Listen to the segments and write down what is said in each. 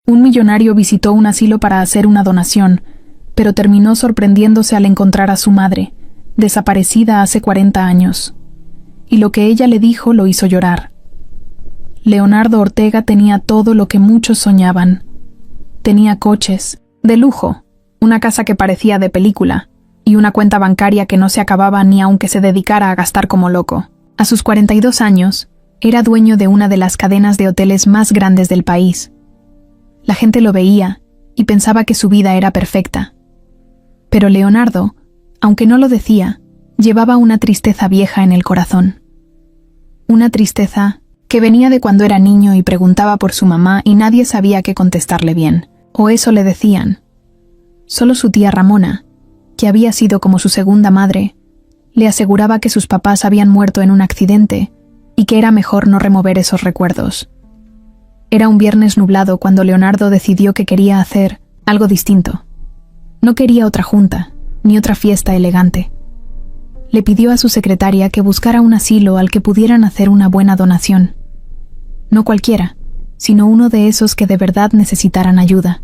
Un millonario visitó un asilo para hacer una donación, pero terminó sorprendiéndose al encontrar a su madre, desaparecida hace 40 años. Y lo que ella le dijo lo hizo llorar. Leonardo Ortega tenía todo lo que muchos soñaban. Tenía coches, de lujo, una casa que parecía de película, y una cuenta bancaria que no se acababa ni aunque se dedicara a gastar como loco. A sus 42 años, era dueño de una de las cadenas de hoteles más grandes del país. La gente lo veía y pensaba que su vida era perfecta. Pero Leonardo, aunque no lo decía, llevaba una tristeza vieja en el corazón. Una tristeza que venía de cuando era niño y preguntaba por su mamá y nadie sabía qué contestarle bien, o eso le decían. Solo su tía Ramona, que había sido como su segunda madre, le aseguraba que sus papás habían muerto en un accidente y que era mejor no remover esos recuerdos. Era un viernes nublado cuando Leonardo decidió que quería hacer algo distinto. No quería otra junta, ni otra fiesta elegante. Le pidió a su secretaria que buscara un asilo al que pudieran hacer una buena donación. No cualquiera, sino uno de esos que de verdad necesitaran ayuda.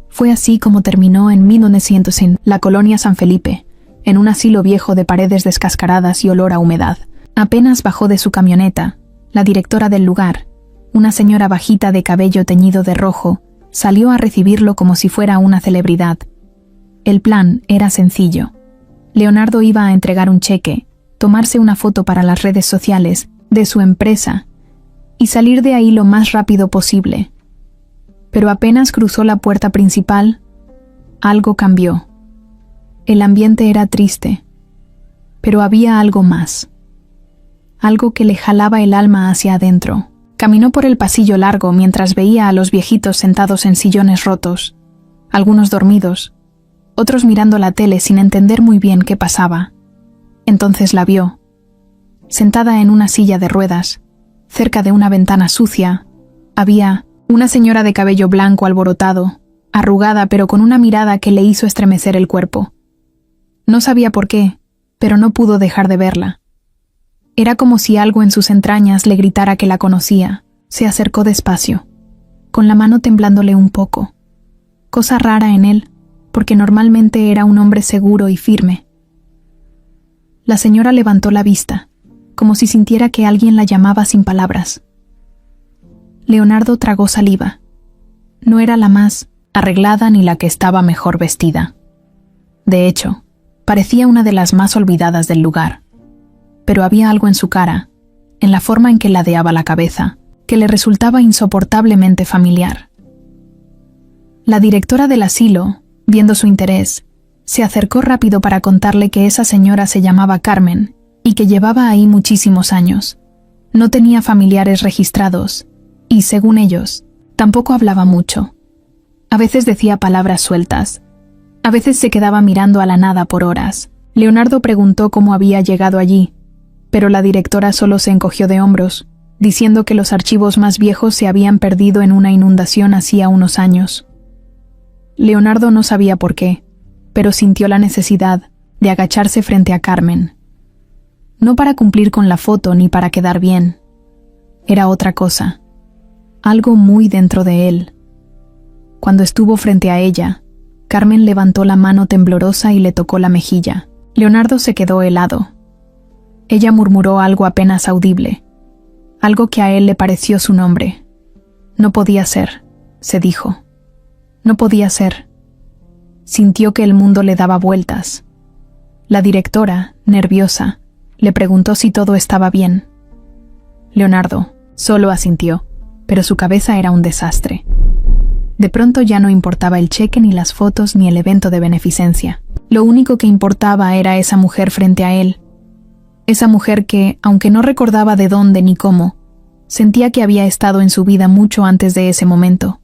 Fue así como terminó en 1900 en la colonia San Felipe, en un asilo viejo de paredes descascaradas y olor a humedad. Apenas bajó de su camioneta, la directora del lugar, una señora bajita de cabello teñido de rojo, salió a recibirlo como si fuera una celebridad. El plan era sencillo. Leonardo iba a entregar un cheque, tomarse una foto para las redes sociales de su empresa y salir de ahí lo más rápido posible. Pero apenas cruzó la puerta principal, algo cambió. El ambiente era triste, pero había algo más. Algo que le jalaba el alma hacia adentro. Caminó por el pasillo largo mientras veía a los viejitos sentados en sillones rotos, algunos dormidos, otros mirando la tele sin entender muy bien qué pasaba. Entonces la vio, sentada en una silla de ruedas, cerca de una ventana sucia, había una señora de cabello blanco alborotado, arrugada pero con una mirada que le hizo estremecer el cuerpo. No sabía por qué, pero no pudo dejar de verla. Era como si algo en sus entrañas le gritara que la conocía. Se acercó despacio, con la mano temblándole un poco. Cosa rara en él, porque normalmente era un hombre seguro y firme. La señora levantó la vista, como si sintiera que alguien la llamaba sin palabras. Leonardo tragó saliva. No era la más arreglada ni la que estaba mejor vestida. De hecho, parecía una de las más olvidadas del lugar. Pero había algo en su cara, en la forma en que ladeaba la cabeza, que le resultaba insoportablemente familiar. La directora del asilo, viendo su interés, se acercó rápido para contarle que esa señora se llamaba Carmen y que llevaba ahí muchísimos años. No tenía familiares registrados y, según ellos, tampoco hablaba mucho. A veces decía palabras sueltas. A veces se quedaba mirando a la nada por horas. Leonardo preguntó cómo había llegado allí, pero la directora solo se encogió de hombros, diciendo que los archivos más viejos se habían perdido en una inundación hacía unos años. Leonardo no sabía por qué, pero sintió la necesidad de agacharse frente a Carmen. No para cumplir con la foto ni para quedar bien. Era otra cosa, algo muy dentro de él. Cuando estuvo frente a ella, Carmen levantó la mano temblorosa y le tocó la mejilla. Leonardo se quedó helado. Ella murmuró algo apenas audible, algo que a él le pareció su nombre. No podía ser, se dijo. No podía ser. Sintió que el mundo le daba vueltas. La directora, nerviosa, le preguntó si todo estaba bien. Leonardo solo asintió, pero su cabeza era un desastre. De pronto ya no importaba el cheque ni las fotos ni el evento de beneficencia. Lo único que importaba era esa mujer frente a él. Esa mujer que, aunque no recordaba de dónde ni cómo, sentía que había estado en su vida mucho antes de ese momento.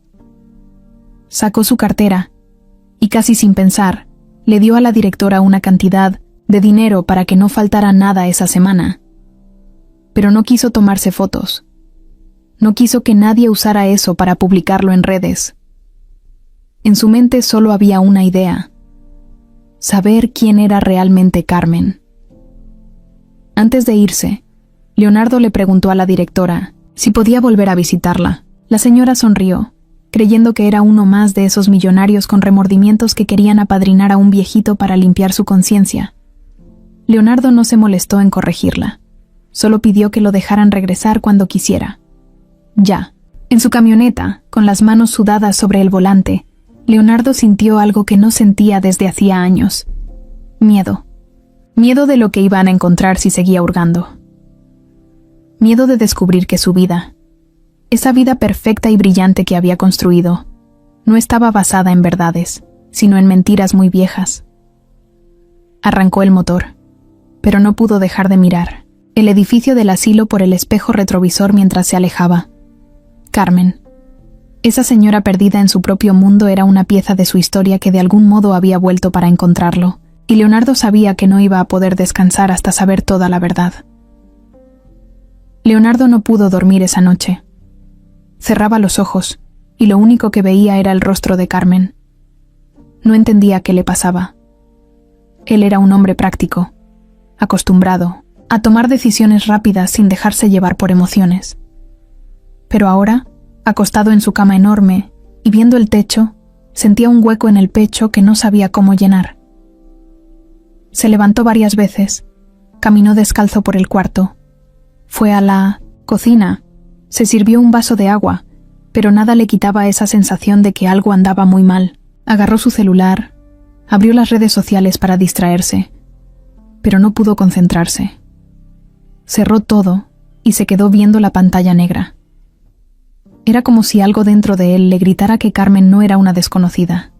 Sacó su cartera y, casi sin pensar, le dio a la directora una cantidad de dinero para que no faltara nada esa semana. Pero no quiso tomarse fotos. No quiso que nadie usara eso para publicarlo en redes. En su mente solo había una idea: saber quién era realmente Carmen. Antes de irse, Leonardo le preguntó a la directora si podía volver a visitarla. La señora sonrió, creyendo que era uno más de esos millonarios con remordimientos que querían apadrinar a un viejito para limpiar su conciencia. Leonardo no se molestó en corregirla. Solo pidió que lo dejaran regresar cuando quisiera. Ya, en su camioneta, con las manos sudadas sobre el volante, Leonardo sintió algo que no sentía desde hacía años. Miedo. Miedo de lo que iban a encontrar si seguía hurgando. Miedo de descubrir que su vida, esa vida perfecta y brillante que había construido, no estaba basada en verdades, sino en mentiras muy viejas. Arrancó el motor, pero no pudo dejar de mirar el edificio del asilo por el espejo retrovisor mientras se alejaba. Carmen. Esa señora perdida en su propio mundo era una pieza de su historia que de algún modo había vuelto para encontrarlo, y Leonardo sabía que no iba a poder descansar hasta saber toda la verdad. Leonardo no pudo dormir esa noche. Cerraba los ojos, y lo único que veía era el rostro de Carmen. No entendía qué le pasaba. Él era un hombre práctico, acostumbrado a tomar decisiones rápidas sin dejarse llevar por emociones. Pero ahora, acostado en su cama enorme y viendo el techo, sentía un hueco en el pecho que no sabía cómo llenar. Se levantó varias veces, caminó descalzo por el cuarto, fue a la cocina, se sirvió un vaso de agua, pero nada le quitaba esa sensación de que algo andaba muy mal. Agarró su celular, abrió las redes sociales para distraerse, pero no pudo concentrarse. Cerró todo y se quedó viendo la pantalla negra. Era como si algo dentro de él le gritara que Carmen no era una desconocida,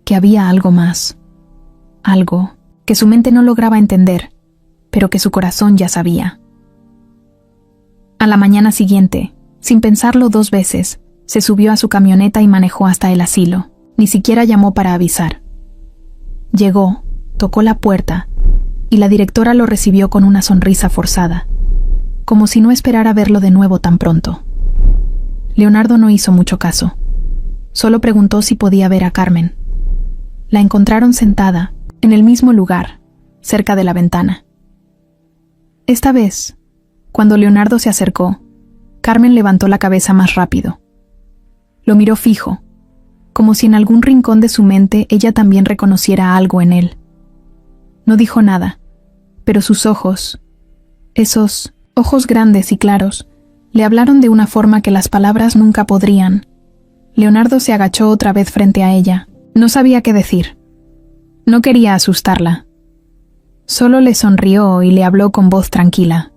que había algo más, algo que su mente no lograba entender, pero que su corazón ya sabía. A la mañana siguiente, sin pensarlo 2 veces, se subió a su camioneta y manejó hasta el asilo. Ni siquiera llamó para avisar. Llegó, tocó la puerta, y la directora lo recibió con una sonrisa forzada, como si no esperara verlo de nuevo tan pronto. Leonardo no hizo mucho caso. Solo preguntó si podía ver a Carmen. La encontraron sentada, en el mismo lugar, cerca de la ventana. Esta vez, cuando Leonardo se acercó, Carmen levantó la cabeza más rápido. Lo miró fijo, como si en algún rincón de su mente ella también reconociera algo en él. No dijo nada, pero sus ojos, esos ojos grandes y claros, le hablaron de una forma que las palabras nunca podrían. Leonardo se agachó otra vez frente a ella. No sabía qué decir. No quería asustarla. Solo le sonrió y le habló con voz tranquila.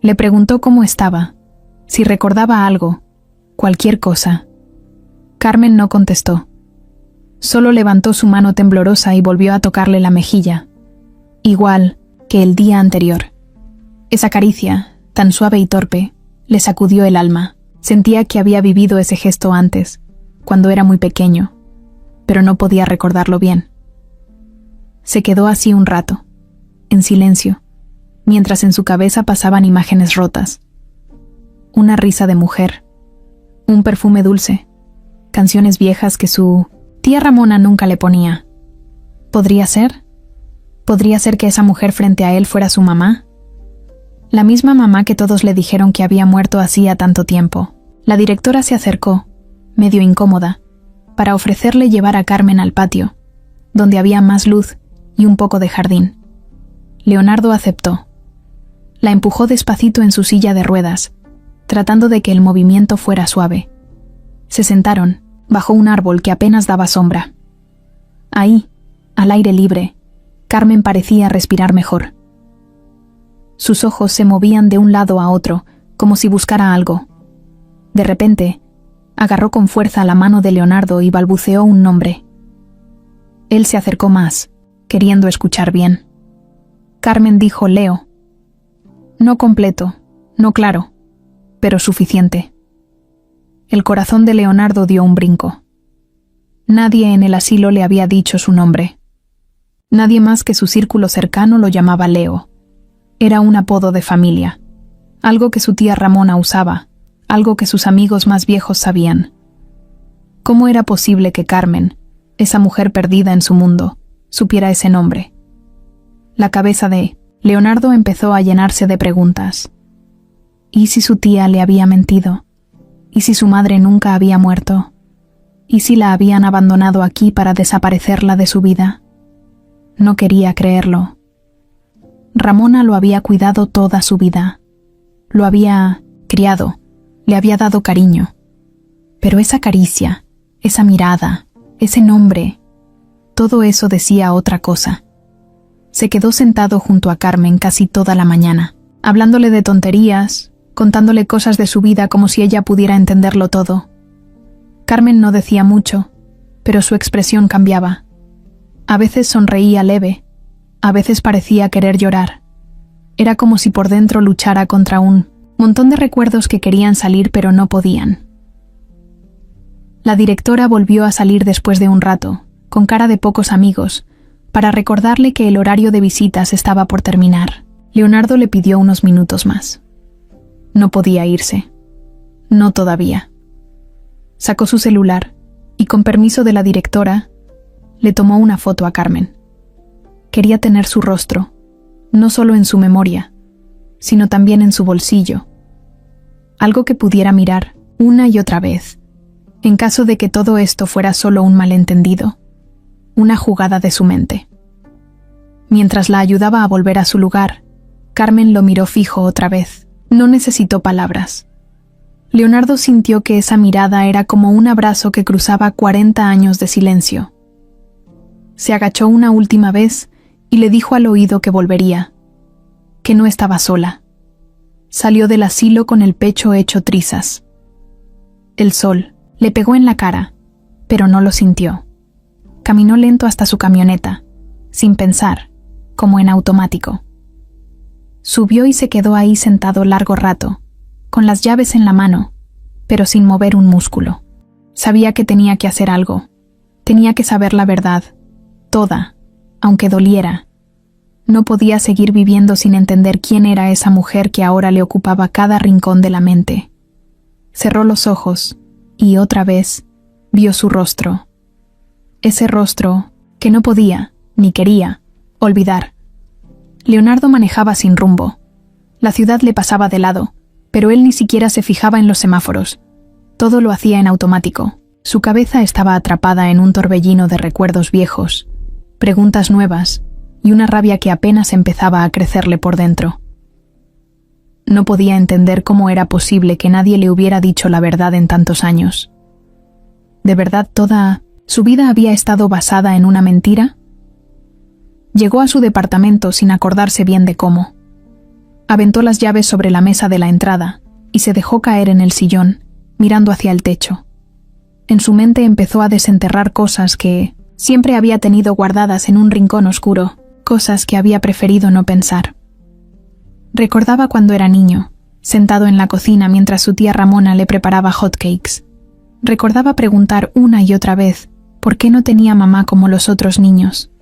Le preguntó cómo estaba, si recordaba algo, cualquier cosa. Carmen no contestó. Solo levantó su mano temblorosa y volvió a tocarle la mejilla, igual que el día anterior. Esa caricia, tan suave y torpe, le sacudió el alma. Sentía que había vivido ese gesto antes, cuando era muy pequeño, pero no podía recordarlo bien. Se quedó así un rato, en silencio, mientras en su cabeza pasaban imágenes rotas. Una risa de mujer, un perfume dulce, canciones viejas que su tía Ramona nunca le ponía. ¿Podría ser? ¿Podría ser que esa mujer frente a él fuera su mamá? La misma mamá que todos le dijeron que había muerto hacía tanto tiempo. La directora se acercó, medio incómoda, para ofrecerle llevar a Carmen al patio, donde había más luz y un poco de jardín. Leonardo aceptó. La empujó despacito en su silla de ruedas, tratando de que el movimiento fuera suave. Se sentaron, bajo un árbol que apenas daba sombra. Ahí, al aire libre, Carmen parecía respirar mejor. Sus ojos se movían de un lado a otro, como si buscara algo. De repente, agarró con fuerza la mano de Leonardo y balbuceó un nombre. Él se acercó más, queriendo escuchar bien. Carmen dijo Leo. No completo, no claro, pero suficiente. El corazón de Leonardo dio un brinco. Nadie en el asilo le había dicho su nombre. Nadie más que su círculo cercano lo llamaba Leo. Era un apodo de familia, algo que su tía Ramona usaba, algo que sus amigos más viejos sabían. ¿Cómo era posible que Carmen, esa mujer perdida en su mundo, supiera ese nombre? La cabeza de Leonardo empezó a llenarse de preguntas. ¿Y si su tía le había mentido? ¿Y si su madre nunca había muerto? ¿Y si la habían abandonado aquí para desaparecerla de su vida? No quería creerlo. Ramona lo había cuidado toda su vida. Lo había criado, le había dado cariño. Pero esa caricia, esa mirada, ese nombre, todo eso decía otra cosa. Se quedó sentado junto a Carmen casi toda la mañana, hablándole de tonterías, contándole cosas de su vida como si ella pudiera entenderlo todo. Carmen no decía mucho, pero su expresión cambiaba. A veces sonreía leve, a veces parecía querer llorar. Era como si por dentro luchara contra un montón de recuerdos que querían salir pero no podían. La directora volvió a salir después de un rato, con cara de pocos amigos, para recordarle que el horario de visitas estaba por terminar. Leonardo le pidió unos minutos más. No podía irse. No todavía. Sacó su celular y, con permiso de la directora, le tomó una foto a Carmen. Quería tener su rostro, no solo en su memoria, sino también en su bolsillo. Algo que pudiera mirar una y otra vez, en caso de que todo esto fuera solo un malentendido, una jugada de su mente. Mientras la ayudaba a volver a su lugar, Carmen lo miró fijo otra vez. No necesitó palabras. Leonardo sintió que esa mirada era como un abrazo que cruzaba 40 años de silencio. Se agachó una última vez y le dijo al oído que volvería, que no estaba sola. Salió del asilo con el pecho hecho trizas. El sol le pegó en la cara, pero no lo sintió. Caminó lento hasta su camioneta, sin pensar, como en automático. Subió y se quedó ahí sentado largo rato, con las llaves en la mano, pero sin mover un músculo. Sabía que tenía que hacer algo. Tenía que saber la verdad, toda, aunque doliera. No podía seguir viviendo sin entender quién era esa mujer que ahora le ocupaba cada rincón de la mente. Cerró los ojos y otra vez vio su rostro. Ese rostro que no podía, ni quería, olvidar. Leonardo manejaba sin rumbo. La ciudad le pasaba de lado, pero él ni siquiera se fijaba en los semáforos. Todo lo hacía en automático. Su cabeza estaba atrapada en un torbellino de recuerdos viejos, preguntas nuevas y una rabia que apenas empezaba a crecerle por dentro. No podía entender cómo era posible que nadie le hubiera dicho la verdad en tantos años. ¿De verdad toda su vida había estado basada en una mentira? Llegó a su departamento sin acordarse bien de cómo. Aventó las llaves sobre la mesa de la entrada y se dejó caer en el sillón, mirando hacia el techo. En su mente empezó a desenterrar cosas que siempre había tenido guardadas en un rincón oscuro, cosas que había preferido no pensar. Recordaba cuando era niño, sentado en la cocina mientras su tía Ramona le preparaba hotcakes. Recordaba preguntar una y otra vez por qué no tenía mamá como los otros niños.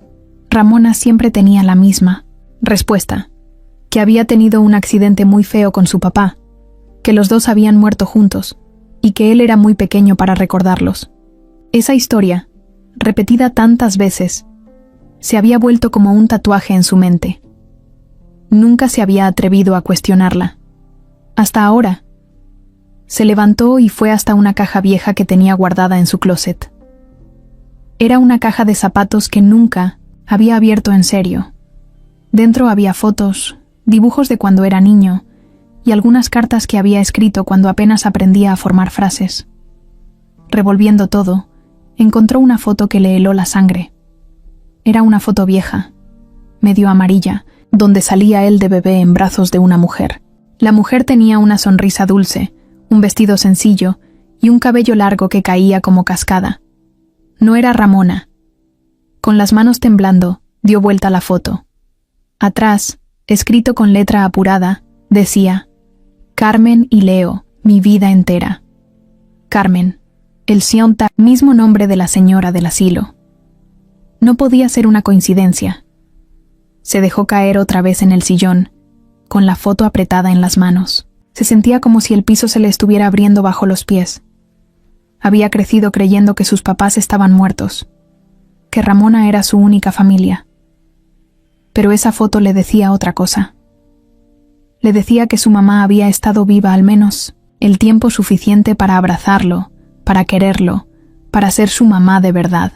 Ramona siempre tenía la misma respuesta, que había tenido un accidente muy feo con su papá, que los dos habían muerto juntos y que él era muy pequeño para recordarlos. Esa historia, repetida tantas veces, se había vuelto como un tatuaje en su mente. Nunca se había atrevido a cuestionarla. Hasta ahora. Se levantó y fue hasta una caja vieja que tenía guardada en su closet. Era una caja de zapatos que nunca había abierto en serio. Dentro había fotos, dibujos de cuando era niño y algunas cartas que había escrito cuando apenas aprendía a formar frases. Revolviendo todo, encontró una foto que le heló la sangre. Era una foto vieja, medio amarilla, donde salía él de bebé en brazos de una mujer. La mujer tenía una sonrisa dulce, un vestido sencillo y un cabello largo que caía como cascada. No era Ramona. Con las manos temblando, dio vuelta la foto. Atrás, escrito con letra apurada, decía: Carmen y Leo, mi vida entera. Carmen, el Sionta, mismo nombre de la señora del asilo. No podía ser una coincidencia. Se dejó caer otra vez en el sillón, con la foto apretada en las manos. Se sentía como si el piso se le estuviera abriendo bajo los pies. Había crecido creyendo que sus papás estaban muertos, que Ramona era su única familia. Pero esa foto le decía otra cosa. Le decía que su mamá había estado viva al menos el tiempo suficiente para abrazarlo, para quererlo, para ser su mamá de verdad.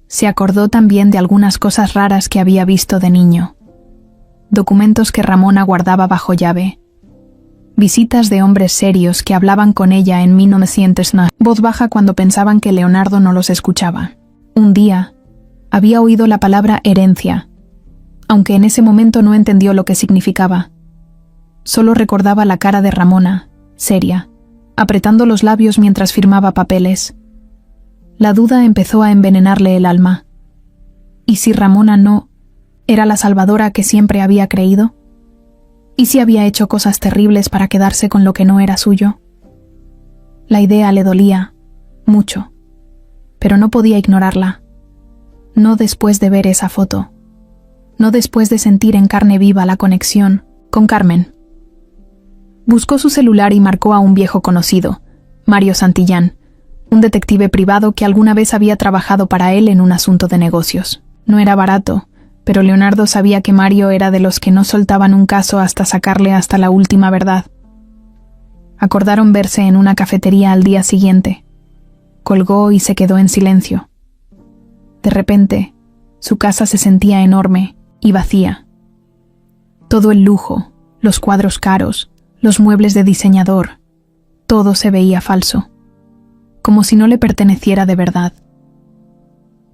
Se acordó también de algunas cosas raras que había visto de niño. Documentos que Ramona guardaba bajo llave. Visitas de hombres serios que hablaban con ella en 1909, voz baja cuando pensaban que Leonardo no los escuchaba. Un día, había oído la palabra herencia, aunque en ese momento no entendió lo que significaba. Solo recordaba la cara de Ramona, seria, apretando los labios mientras firmaba papeles. La duda empezó a envenenarle el alma. ¿Y si Ramona no era la salvadora que siempre había creído? ¿Y si había hecho cosas terribles para quedarse con lo que no era suyo? La idea le dolía, mucho, pero no podía ignorarla. No después de ver esa foto. No después de sentir en carne viva la conexión con Carmen. Buscó su celular y marcó a un viejo conocido, Mario Santillán, un detective privado que alguna vez había trabajado para él en un asunto de negocios. No era barato, pero Leonardo sabía que Mario era de los que no soltaban un caso hasta sacarle hasta la última verdad. Acordaron verse en una cafetería al día siguiente. Colgó y se quedó en silencio. De repente, su casa se sentía enorme y vacía. Todo el lujo, los cuadros caros, los muebles de diseñador, todo se veía falso, como si no le perteneciera de verdad.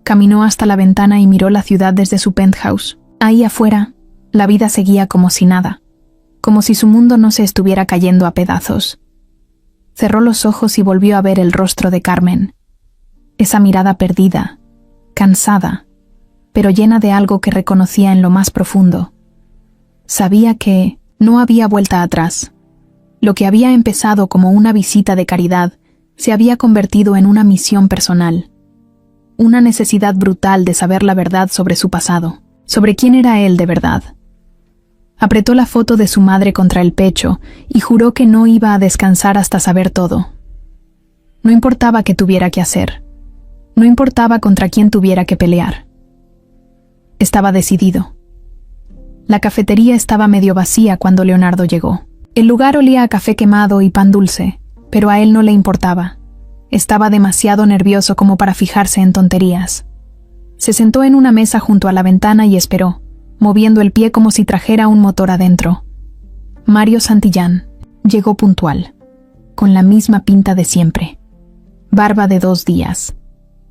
Caminó hasta la ventana y miró la ciudad desde su penthouse. Ahí afuera, la vida seguía como si nada, como si su mundo no se estuviera cayendo a pedazos. Cerró los ojos y volvió a ver el rostro de Carmen. Esa mirada perdida, cansada, pero llena de algo que reconocía en lo más profundo. Sabía que no había vuelta atrás. Lo que había empezado como una visita de caridad se había convertido en una misión personal. Una necesidad brutal de saber la verdad sobre su pasado, sobre quién era él de verdad. Apretó la foto de su madre contra el pecho y juró que no iba a descansar hasta saber todo. No importaba qué tuviera que hacer. No importaba contra quién tuviera que pelear. Estaba decidido. La cafetería estaba medio vacía cuando Leonardo llegó. El lugar olía a café quemado y pan dulce, pero a él no le importaba. Estaba demasiado nervioso como para fijarse en tonterías. Se sentó en una mesa junto a la ventana y esperó, moviendo el pie como si trajera un motor adentro. Mario Santillán llegó puntual, con la misma pinta de siempre. Barba de 2 días,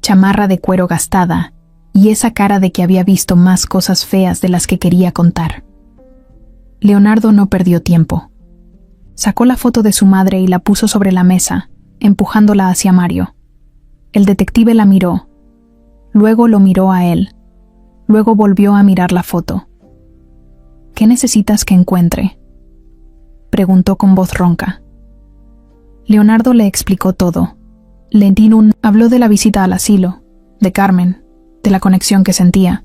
chamarra de cuero gastada y esa cara de que había visto más cosas feas de las que quería contar. Leonardo no perdió tiempo. Sacó la foto de su madre y la puso sobre la mesa, empujándola hacia Mario. El detective la miró. Luego lo miró a él. Luego volvió a mirar la foto. ¿Qué necesitas que encuentre?, preguntó con voz ronca. Leonardo le explicó todo. Lentinun habló de la visita al asilo, de Carmen, de la conexión que sentía,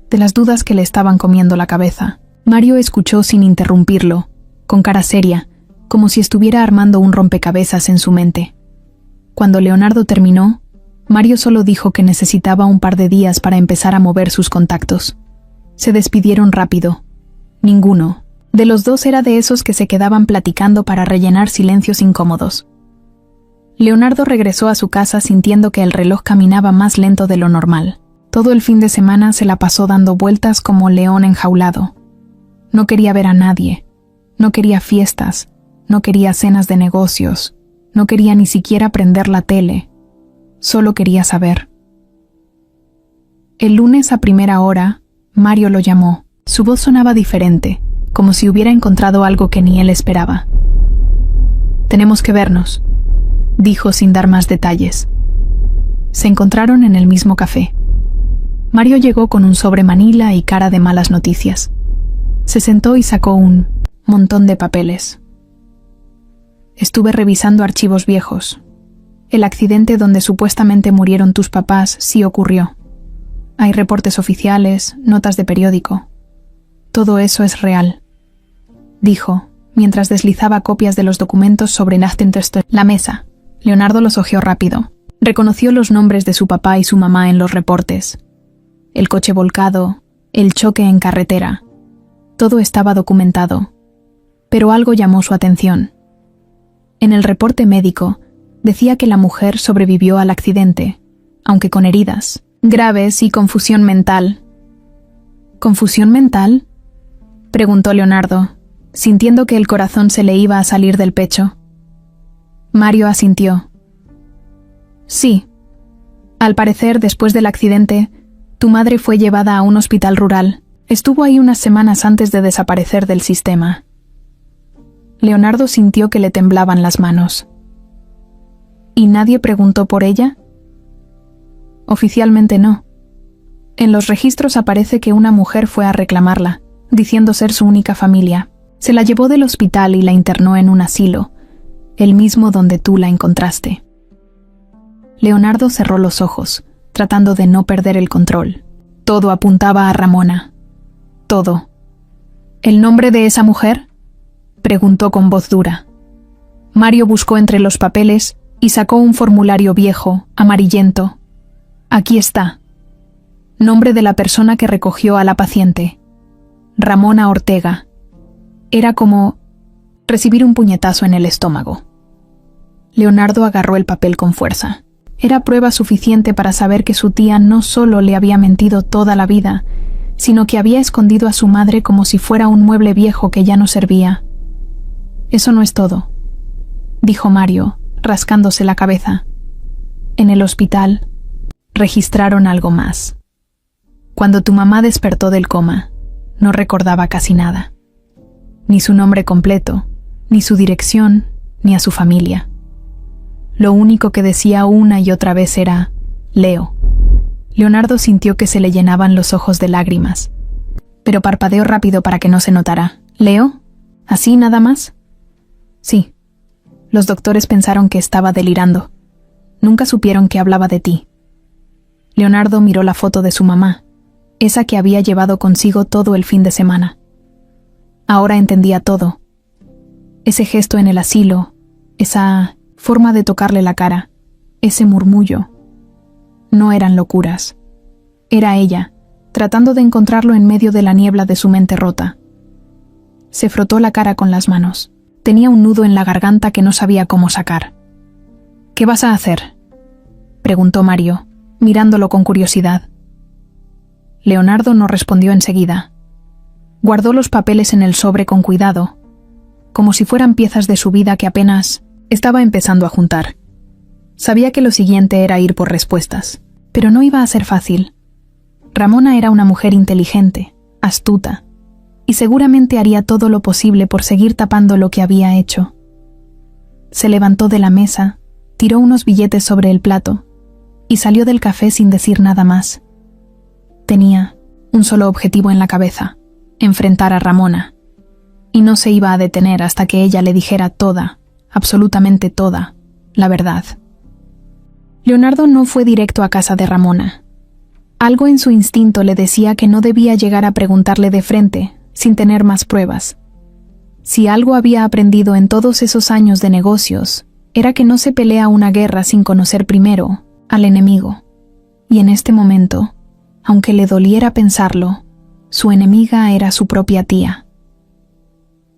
de las dudas que le estaban comiendo la cabeza. Mario escuchó sin interrumpirlo, con cara seria, como si estuviera armando un rompecabezas en su mente. Cuando Leonardo terminó, Mario solo dijo que necesitaba un par de días para empezar a mover sus contactos. Se despidieron rápido. Ninguno de los dos era de esos que se quedaban platicando para rellenar silencios incómodos. Leonardo regresó a su casa sintiendo que el reloj caminaba más lento de lo normal. Todo el fin de semana se la pasó dando vueltas como león enjaulado. No quería ver a nadie. No quería fiestas. No quería cenas de negocios. No quería ni siquiera prender la tele. Solo quería saber. El lunes a primera hora, Mario lo llamó. Su voz sonaba diferente, como si hubiera encontrado algo que ni él esperaba. «Tenemos que vernos», dijo sin dar más detalles. Se encontraron en el mismo café. Mario llegó con un sobre manila y cara de malas noticias. Se sentó y sacó un montón de papeles. Estuve revisando archivos viejos. El accidente donde supuestamente murieron tus papás sí ocurrió. Hay reportes oficiales, notas de periódico. Todo eso es real, dijo, mientras deslizaba copias de los documentos sobre la mesa. Leonardo los hojeó rápido. Reconoció los nombres de su papá y su mamá en los reportes. El coche volcado, el choque en carretera. Todo estaba documentado. Pero algo llamó su atención. En el reporte médico decía que la mujer sobrevivió al accidente, aunque con heridas graves y confusión mental. ¿Confusión mental?, preguntó Leonardo, sintiendo que el corazón se le iba a salir del pecho. Mario asintió. Sí. Al parecer, después del accidente, tu madre fue llevada a un hospital rural. Estuvo ahí unas semanas antes de desaparecer del sistema. Leonardo sintió que le temblaban las manos. ¿Y nadie preguntó por ella? Oficialmente no. En los registros aparece que una mujer fue a reclamarla, diciendo ser su única familia. Se la llevó del hospital y la internó en un asilo, el mismo donde tú la encontraste. Leonardo cerró los ojos, tratando de no perder el control. Todo apuntaba a Ramona. Todo. ¿El nombre de esa mujer?, preguntó con voz dura. Mario buscó entre los papeles y sacó un formulario viejo, amarillento. Aquí está. Nombre de la persona que recogió a la paciente. Ramona Ortega. Era como recibir un puñetazo en el estómago. Leonardo agarró el papel con fuerza. Era prueba suficiente para saber que su tía no solo le había mentido toda la vida, sino que había escondido a su madre como si fuera un mueble viejo que ya no servía. Eso no es todo, dijo Mario, rascándose la cabeza. En el hospital registraron algo más. Cuando tu mamá despertó del coma, no recordaba casi nada. Ni su nombre completo, ni su dirección, ni a su familia. Lo único que decía una y otra vez era Leo. Leonardo sintió que se le llenaban los ojos de lágrimas, pero parpadeó rápido para que no se notara. ¿Leo? ¿Así nada más? Sí. Los doctores pensaron que estaba delirando. Nunca supieron que hablaba de ti. Leonardo miró la foto de su mamá, esa que había llevado consigo todo el fin de semana. Ahora entendía todo. Ese gesto en el asilo, esa forma de tocarle la cara, ese murmullo. No eran locuras. Era ella, tratando de encontrarlo en medio de la niebla de su mente rota. Se frotó la cara con las manos. Tenía un nudo en la garganta que no sabía cómo sacar. ¿Qué vas a hacer?, preguntó Mario, mirándolo con curiosidad. Leonardo no respondió enseguida. Guardó los papeles en el sobre con cuidado, como si fueran piezas de su vida que apenas estaba empezando a juntar. Sabía que lo siguiente era ir por respuestas, pero no iba a ser fácil. Ramona era una mujer inteligente, astuta, y seguramente haría todo lo posible por seguir tapando lo que había hecho. Se levantó de la mesa, tiró unos billetes sobre el plato y salió del café sin decir nada más. Tenía un solo objetivo en la cabeza: enfrentar a Ramona, y no se iba a detener hasta que ella le dijera toda, absolutamente toda, la verdad. Leonardo no fue directo a casa de Ramona. Algo en su instinto le decía que no debía llegar a preguntarle de frente, sin tener más pruebas. Si algo había aprendido en todos esos años de negocios, era que no se pelea una guerra sin conocer primero al enemigo. Y en este momento, aunque le doliera pensarlo, su enemiga era su propia tía.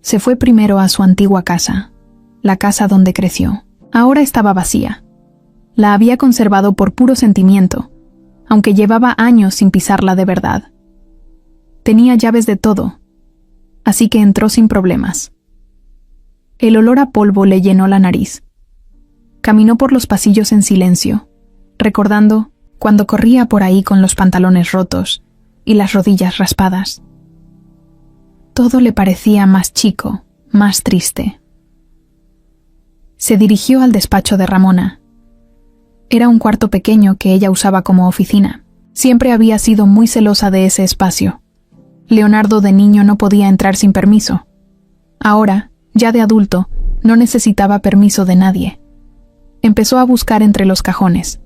Se fue primero a su antigua casa, la casa donde creció. Ahora estaba vacía. La había conservado por puro sentimiento, aunque llevaba años sin pisarla de verdad. Tenía llaves de todo, así que entró sin problemas. El olor a polvo le llenó la nariz. Caminó por los pasillos en silencio, recordando cuando corría por ahí con los pantalones rotos y las rodillas raspadas. Todo le parecía más chico, más triste. Se dirigió al despacho de Ramona. Era un cuarto pequeño que ella usaba como oficina. Siempre había sido muy celosa de ese espacio. Leonardo de niño no podía entrar sin permiso. Ahora, ya de adulto, no necesitaba permiso de nadie. Empezó a buscar entre los cajones.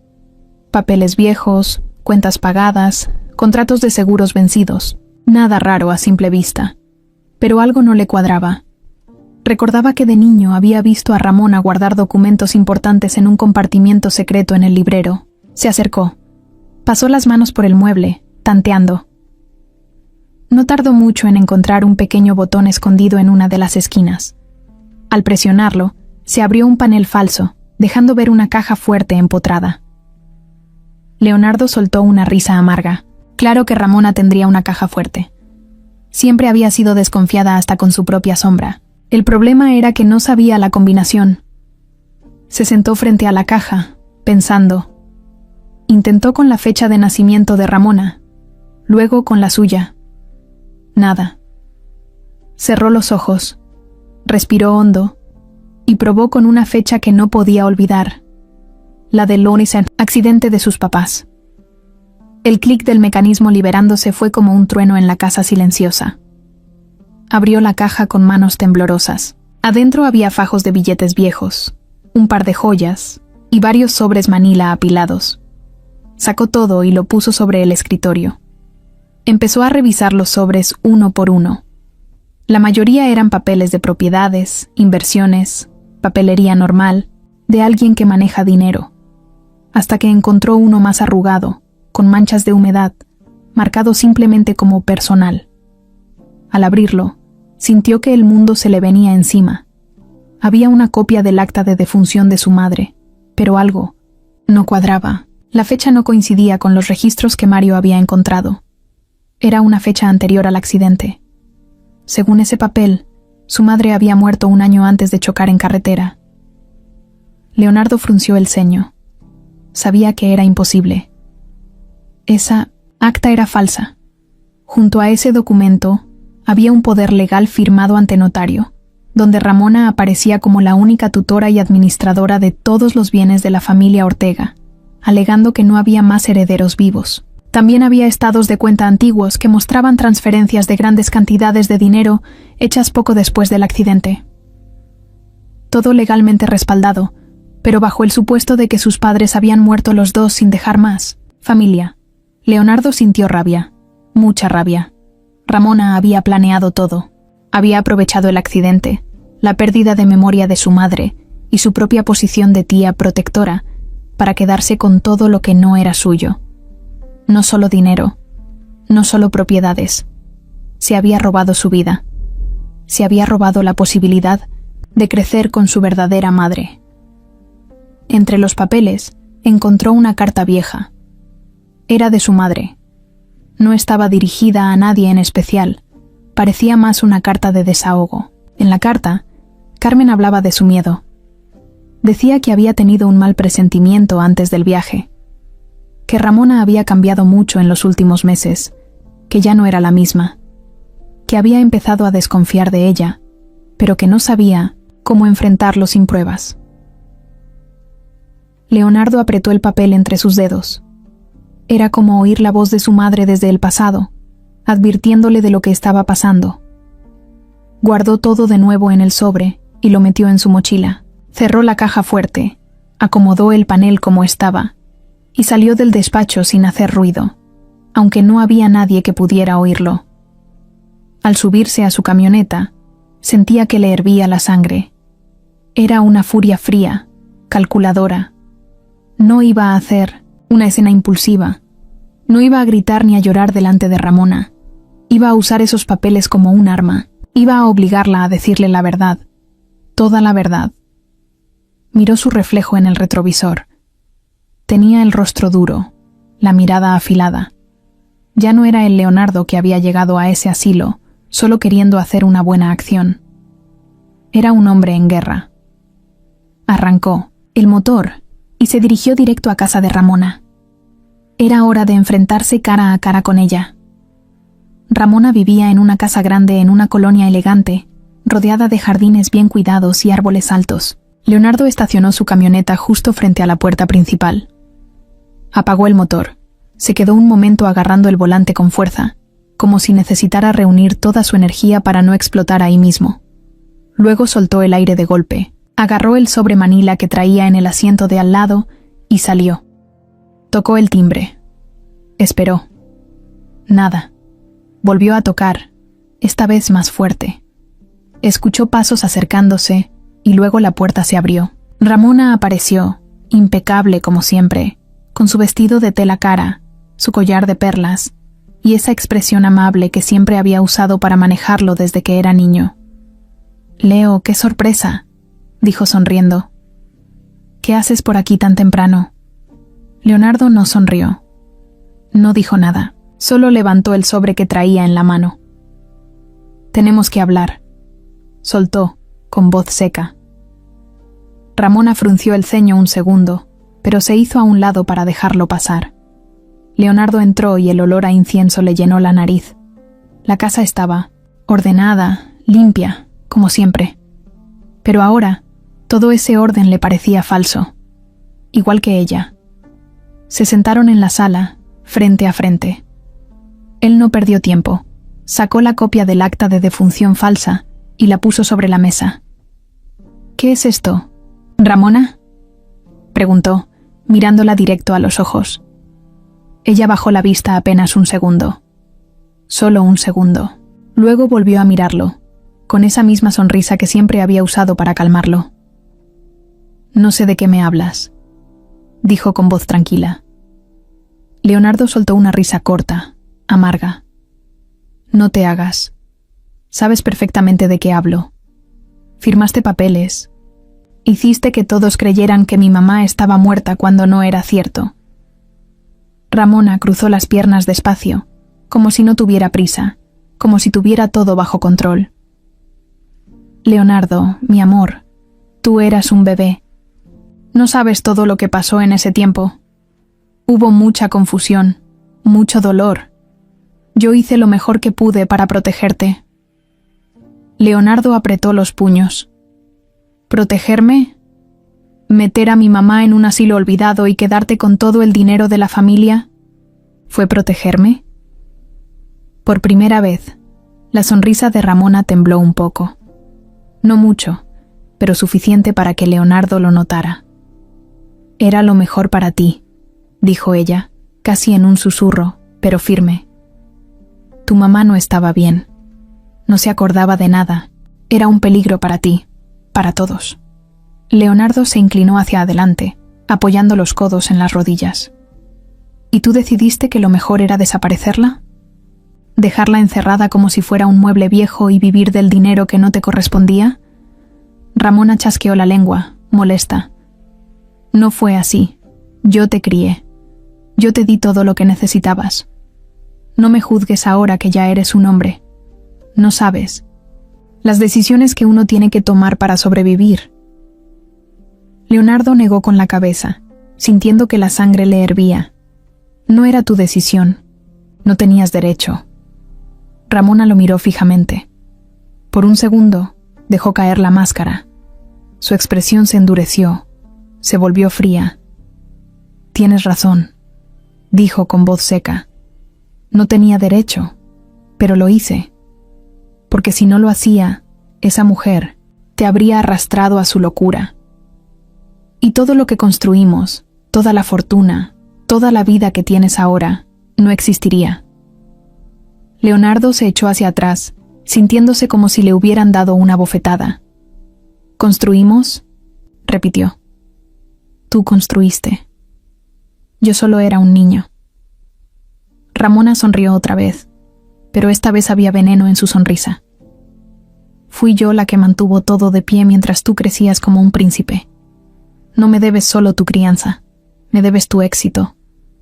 Papeles viejos, cuentas pagadas, contratos de seguros vencidos. Nada raro a simple vista. Pero algo no le cuadraba. Recordaba que de niño había visto a Ramona guardar documentos importantes en un compartimiento secreto en el librero. Se acercó. Pasó las manos por el mueble, tanteando. No tardó mucho en encontrar un pequeño botón escondido en una de las esquinas. Al presionarlo, Se abrió un panel falso, dejando ver una caja fuerte empotrada. Leonardo soltó una risa amarga. Claro que Ramona tendría una caja fuerte. Siempre había sido desconfiada hasta con su propia sombra. El problema era que no sabía la combinación. Se sentó frente a la caja, pensando. Intentó con la fecha de nacimiento de Ramona, luego con la suya. Nada. Cerró los ojos, respiró hondo y probó con una fecha que no podía olvidar, la del lunes, accidente de sus papás. El clic del mecanismo liberándose fue como un trueno en la casa silenciosa. Abrió la caja con manos temblorosas. Adentro había fajos de billetes viejos, un par de joyas y varios sobres manila apilados. Sacó todo y lo puso sobre el escritorio. Empezó a revisar los sobres uno por uno. La mayoría eran papeles de propiedades, inversiones, papelería normal, de alguien que maneja dinero, hasta que encontró uno más arrugado, con manchas de humedad, marcado simplemente como personal. Al abrirlo, sintió que el mundo se le venía encima. Había una copia del acta de defunción de su madre, pero algo no cuadraba. La fecha no coincidía con los registros que Mario había encontrado. Era una fecha anterior al accidente. Según ese papel, su madre había muerto un año antes de chocar en carretera. Leonardo frunció el ceño. Sabía que era imposible. Esa acta era falsa. Junto a ese documento había un poder legal firmado ante notario, donde Ramona aparecía como la única tutora y administradora de todos los bienes de la familia Ortega, alegando que no había más herederos vivos. También había estados de cuenta antiguos que mostraban transferencias de grandes cantidades de dinero hechas poco después del accidente. Todo legalmente respaldado, pero bajo el supuesto de que sus padres habían muerto los dos sin dejar más familia. Leonardo sintió rabia, mucha rabia. Ramona había planeado todo. Había aprovechado el accidente, la pérdida de memoria de su madre y su propia posición de tía protectora para quedarse con todo lo que no era suyo. No solo dinero, no solo propiedades. Se había robado su vida. Se había robado la posibilidad de crecer con su verdadera madre. Entre los papeles encontró una carta vieja. Era de su madre. No estaba dirigida a nadie en especial. Parecía más una carta de desahogo. En la carta, Carmen hablaba de su miedo. Decía que había tenido un mal presentimiento antes del viaje, que Ramona había cambiado mucho en los últimos meses, que ya no era la misma, que había empezado a desconfiar de ella, pero que no sabía cómo enfrentarlo sin pruebas. Leonardo apretó el papel entre sus dedos. Era como oír la voz de su madre desde el pasado, advirtiéndole de lo que estaba pasando. Guardó todo de nuevo en el sobre y lo metió en su mochila. Cerró la caja fuerte, acomodó el panel como estaba y salió del despacho sin hacer ruido, aunque no había nadie que pudiera oírlo. Al subirse a su camioneta, sentía que le hervía la sangre. Era una furia fría, calculadora. No iba a hacer una escena impulsiva. No iba a gritar ni a llorar delante de Ramona. Iba a usar esos papeles como un arma. Iba a obligarla a decirle la verdad. Toda la verdad. Miró su reflejo en el retrovisor. Tenía el rostro duro, la mirada afilada. Ya no era el Leonardo que había llegado a ese asilo solo queriendo hacer una buena acción. Era un hombre en guerra. Arrancó el motor y se dirigió directo a casa de Ramona. Era hora de enfrentarse cara a cara con ella. Ramona vivía en una casa grande en una colonia elegante, rodeada de jardines bien cuidados y árboles altos. Leonardo estacionó su camioneta justo frente a la puerta principal. Apagó el motor. Se quedó un momento agarrando el volante con fuerza, como si necesitara reunir toda su energía para no explotar ahí mismo. Luego soltó el aire de golpe, agarró el sobre manila que traía en el asiento de al lado y salió. Tocó el timbre. Esperó. Nada. Volvió a tocar, esta vez más fuerte. Escuchó pasos acercándose y luego la puerta se abrió. Ramona apareció, impecable como siempre, con su vestido de tela cara, su collar de perlas y esa expresión amable que siempre había usado para manejarlo desde que era niño. «Leo, qué sorpresa», dijo sonriendo. ¿Qué haces por aquí tan temprano? Leonardo no sonrió. No dijo nada, solo levantó el sobre que traía en la mano. Tenemos que hablar, soltó, con voz seca. Ramona frunció el ceño un segundo, pero se hizo a un lado para dejarlo pasar. Leonardo entró y el olor a incienso le llenó la nariz. La casa estaba ordenada, limpia, como siempre. Pero ahora, todo ese orden le parecía falso, igual que ella. Se sentaron en la sala, frente a frente. Él no perdió tiempo. Sacó la copia del acta de defunción falsa y la puso sobre la mesa. ¿Qué es esto, Ramona?, preguntó, mirándola directo a los ojos. Ella bajó la vista apenas un segundo. Solo un segundo. Luego volvió a mirarlo, con esa misma sonrisa que siempre había usado para calmarlo. No sé de qué me hablas, dijo con voz tranquila. Leonardo soltó una risa corta, amarga. No te hagas. Sabes perfectamente de qué hablo. Firmaste papeles. Hiciste que todos creyeran que mi mamá estaba muerta cuando no era cierto. Ramona cruzó las piernas despacio, como si no tuviera prisa, como si tuviera todo bajo control. Leonardo, mi amor, tú eras un bebé. No sabes todo lo que pasó en ese tiempo. Hubo mucha confusión, mucho dolor. Yo hice lo mejor que pude para protegerte. Leonardo apretó los puños. ¿Protegerme? ¿Meter a mi mamá en un asilo olvidado y quedarte con todo el dinero de la familia? ¿Fue protegerme? Por primera vez, la sonrisa de Ramona tembló un poco. No mucho, pero suficiente para que Leonardo lo notara. Era lo mejor para ti, dijo ella, casi en un susurro, pero firme. Tu mamá no estaba bien. No se acordaba de nada. Era un peligro para ti, para todos. Leonardo se inclinó hacia adelante, apoyando los codos en las rodillas. ¿Y tú decidiste que lo mejor era desaparecerla? ¿Dejarla encerrada como si fuera un mueble viejo y vivir del dinero que no te correspondía? Ramona chasqueó la lengua, molesta. No fue así. Yo te crié. Yo te di todo lo que necesitabas. No me juzgues ahora que ya eres un hombre. No sabes. Las decisiones que uno tiene que tomar para sobrevivir. Leonardo negó con la cabeza, sintiendo que la sangre le hervía. No era tu decisión. No tenías derecho. Ramona lo miró fijamente. Por un segundo, dejó caer la máscara. Su expresión se endureció. Se volvió fría. Tienes razón, dijo con voz seca. No tenía derecho, pero lo hice. Porque si no lo hacía, esa mujer te habría arrastrado a su locura. Y todo lo que construimos, toda la fortuna, toda la vida que tienes ahora, no existiría. Leonardo se echó hacia atrás, sintiéndose como si le hubieran dado una bofetada. ¿Construimos?, repitió. Tú construiste. Yo solo era un niño. Ramona sonrió otra vez, pero esta vez había veneno en su sonrisa. Fui yo la que mantuvo todo de pie mientras tú crecías como un príncipe. No me debes solo tu crianza, me debes tu éxito,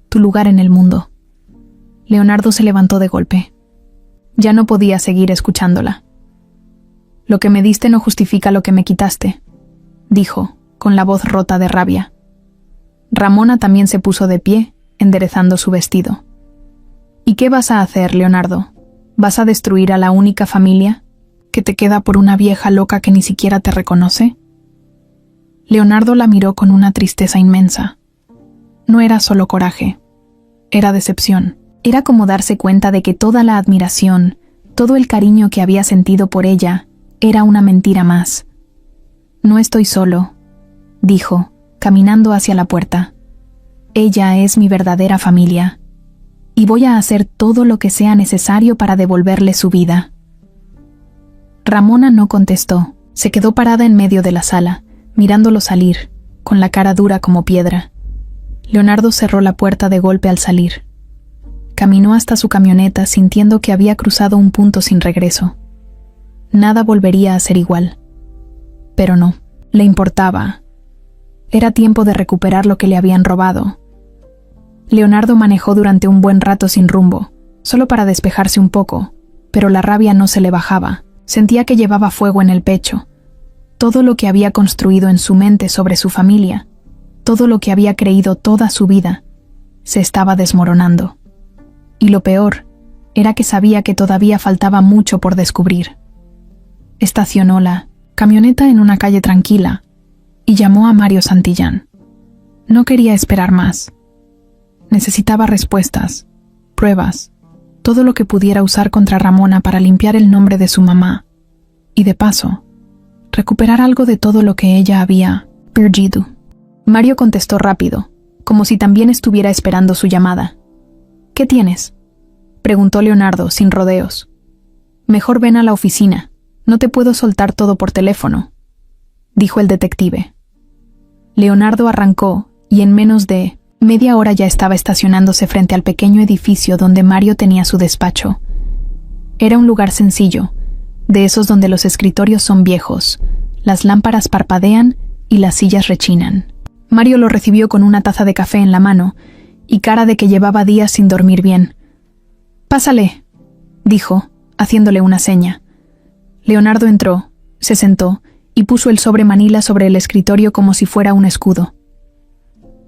tu lugar en el mundo. Leonardo se levantó de golpe. Ya no podía seguir escuchándola. Lo que me diste no justifica lo que me quitaste, dijo, con la voz rota de rabia. Ramona también se puso de pie, enderezando su vestido. ¿Y qué vas a hacer, Leonardo? ¿Vas a destruir a la única familia que te queda por una vieja loca que ni siquiera te reconoce? Leonardo la miró con una tristeza inmensa. No era solo coraje, era decepción. Era como darse cuenta de que toda la admiración, todo el cariño que había sentido por ella, era una mentira más. No estoy solo, dijo, caminando hacia la puerta. Ella es mi verdadera familia. Y voy a hacer todo lo que sea necesario para devolverle su vida. Ramona no contestó, se quedó parada en medio de la sala, mirándolo salir, con la cara dura como piedra. Leonardo cerró la puerta de golpe al salir. Caminó hasta su camioneta sintiendo que había cruzado un punto sin regreso. Nada volvería a ser igual. Pero no. Le importaba. Era tiempo de recuperar lo que le habían robado. Leonardo manejó durante un buen rato sin rumbo, solo para despejarse un poco, pero la rabia no se le bajaba. Sentía que llevaba fuego en el pecho. Todo lo que había construido en su mente sobre su familia, todo lo que había creído toda su vida, se estaba desmoronando. Y lo peor era que sabía que todavía faltaba mucho por descubrir. Estacionó la camioneta en una calle tranquila y llamó a Mario Santillán. No quería esperar más. Necesitaba respuestas, pruebas, todo lo que pudiera usar contra Ramona para limpiar el nombre de su mamá y, de paso, recuperar algo de todo lo que ella había perdido. Mario contestó rápido, como si también estuviera esperando su llamada. ¿Qué tienes?, preguntó Leonardo, sin rodeos. Mejor ven a la oficina. No te puedo soltar todo por teléfono, dijo el detective. Leonardo arrancó y en menos de media hora ya estaba estacionándose frente al pequeño edificio donde Mario tenía su despacho. Era un lugar sencillo, de esos donde los escritorios son viejos, las lámparas parpadean y las sillas rechinan. Mario lo recibió con una taza de café en la mano y cara de que llevaba días sin dormir bien. «Pásale», dijo, haciéndole una seña. Leonardo entró, se sentó y puso el sobre manila sobre el escritorio como si fuera un escudo.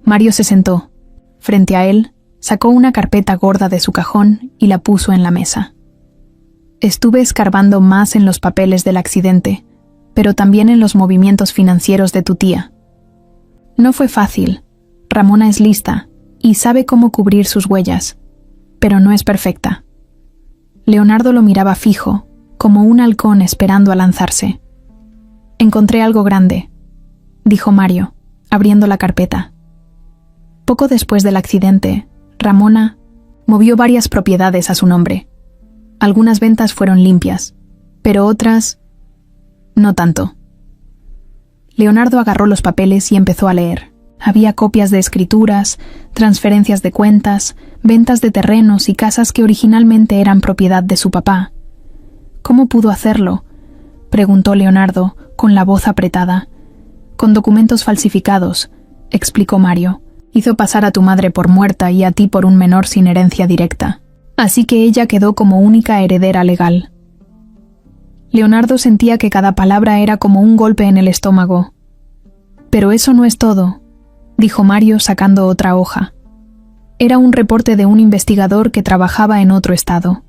Mario se sentó. Frente a él, sacó una carpeta gorda de su cajón y la puso en la mesa. Estuve escarbando más en los papeles del accidente, pero también en los movimientos financieros de tu tía. No fue fácil. Ramona es lista y sabe cómo cubrir sus huellas, pero no es perfecta. Leonardo lo miraba fijo, como un halcón esperando a lanzarse. Encontré algo grande, dijo Mario, abriendo la carpeta. Poco después del accidente, Ramona movió varias propiedades a su nombre. Algunas ventas fueron limpias, pero otras no tanto. Leonardo agarró los papeles y empezó a leer. Había copias de escrituras, transferencias de cuentas, ventas de terrenos y casas que originalmente eran propiedad de su papá. ¿Cómo pudo hacerlo?, preguntó Leonardo, con la voz apretada. Con documentos falsificados, explicó Mario. Hizo pasar a tu madre por muerta y a ti por un menor sin herencia directa. Así que ella quedó como única heredera legal. Leonardo sentía que cada palabra era como un golpe en el estómago. Pero eso no es todo, dijo Mario sacando otra hoja. Era un reporte de un investigador que trabajaba en otro estado.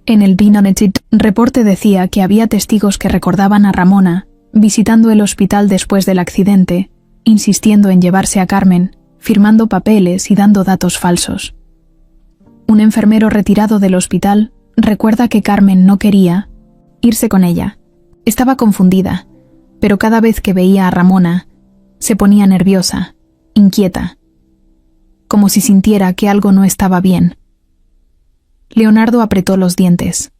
En el Binonetit reporte decía que había testigos que recordaban a Ramona visitando el hospital después del accidente, insistiendo en llevarse a Carmen, firmando papeles y dando datos falsos. Un enfermero retirado del hospital recuerda que Carmen no quería irse con ella. Estaba confundida, pero cada vez que veía a Ramona, se ponía nerviosa, inquieta, como si sintiera que algo no estaba bien. Leonardo apretó los dientes.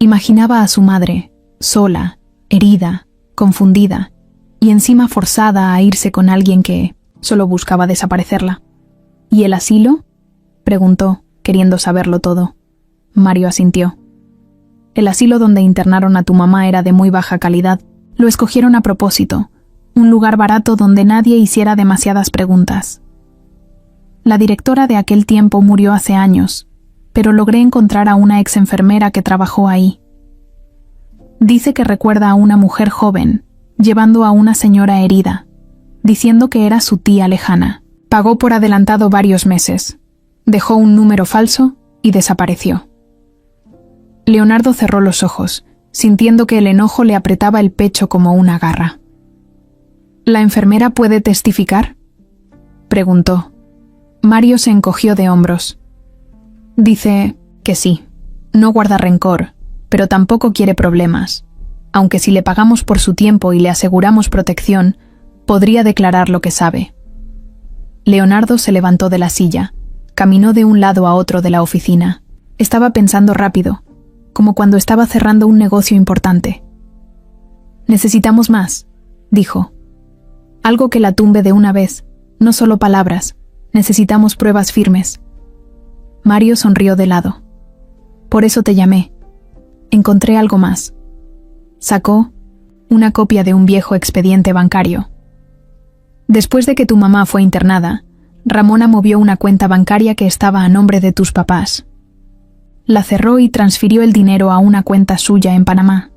Imaginaba a su madre, sola, herida, confundida, y encima forzada a irse con alguien que solo buscaba desaparecerla. ¿Y el asilo?, preguntó, queriendo saberlo todo. Mario asintió. El asilo donde internaron a tu mamá era de muy baja calidad. Lo escogieron a propósito, un lugar barato donde nadie hiciera demasiadas preguntas. La directora de aquel tiempo murió hace años, pero logré encontrar a una ex enfermera que trabajó ahí. Dice que recuerda a una mujer joven, llevando a una señora herida, diciendo que era su tía lejana. Pagó por adelantado varios meses, dejó un número falso y desapareció. Leonardo cerró los ojos, sintiendo que el enojo le apretaba el pecho como una garra. ¿La enfermera puede testificar?, preguntó. Mario se encogió de hombros. Dice que sí, no guarda rencor, pero tampoco quiere problemas, aunque si le pagamos por su tiempo y le aseguramos protección, podría declarar lo que sabe. Leonardo se levantó de la silla, caminó de un lado a otro de la oficina. Estaba pensando rápido, como cuando estaba cerrando un negocio importante. Necesitamos más, dijo. Algo que la tumbe de una vez, no solo palabras, necesitamos pruebas firmes. Mario sonrió de lado. Por eso te llamé. Encontré algo más. Sacó una copia de un viejo expediente bancario. Después de que tu mamá fue internada, Ramona movió una cuenta bancaria que estaba a nombre de tus papás. La cerró y transfirió el dinero a una cuenta suya en Panamá.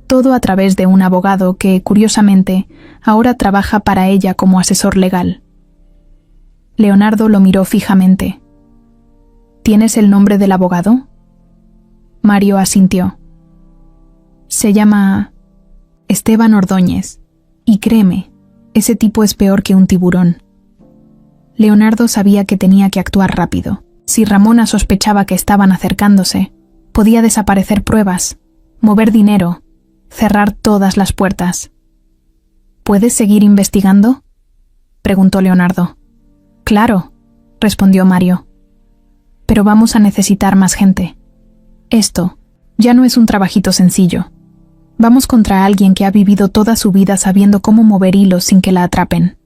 Todo a través de un abogado que, curiosamente, ahora trabaja para ella como asesor legal. Leonardo lo miró fijamente. ¿Tienes el nombre del abogado? Mario asintió. Se llama Esteban Ordóñez, y créeme, ese tipo es peor que un tiburón. Leonardo sabía que tenía que actuar rápido. Si Ramona sospechaba que estaban acercándose, podía desaparecer pruebas, mover dinero, cerrar todas las puertas. ¿Puedes seguir investigando?, preguntó Leonardo. Claro, respondió Mario. Pero vamos a necesitar más gente. Esto ya no es un trabajito sencillo. Vamos contra alguien que ha vivido toda su vida sabiendo cómo mover hilos sin que la atrapen.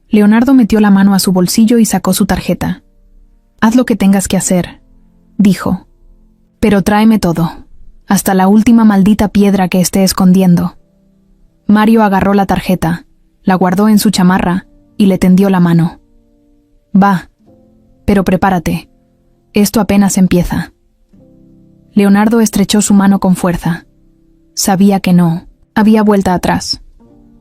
Leonardo metió la mano a su bolsillo y sacó su tarjeta. Haz lo que tengas que hacer, dijo. Pero tráeme todo, hasta la última maldita piedra que esté escondiendo. Mario agarró la tarjeta, la guardó en su chamarra y le tendió la mano. Va, pero prepárate. Esto apenas empieza. Leonardo estrechó su mano con fuerza. Sabía que no. Había vuelta atrás.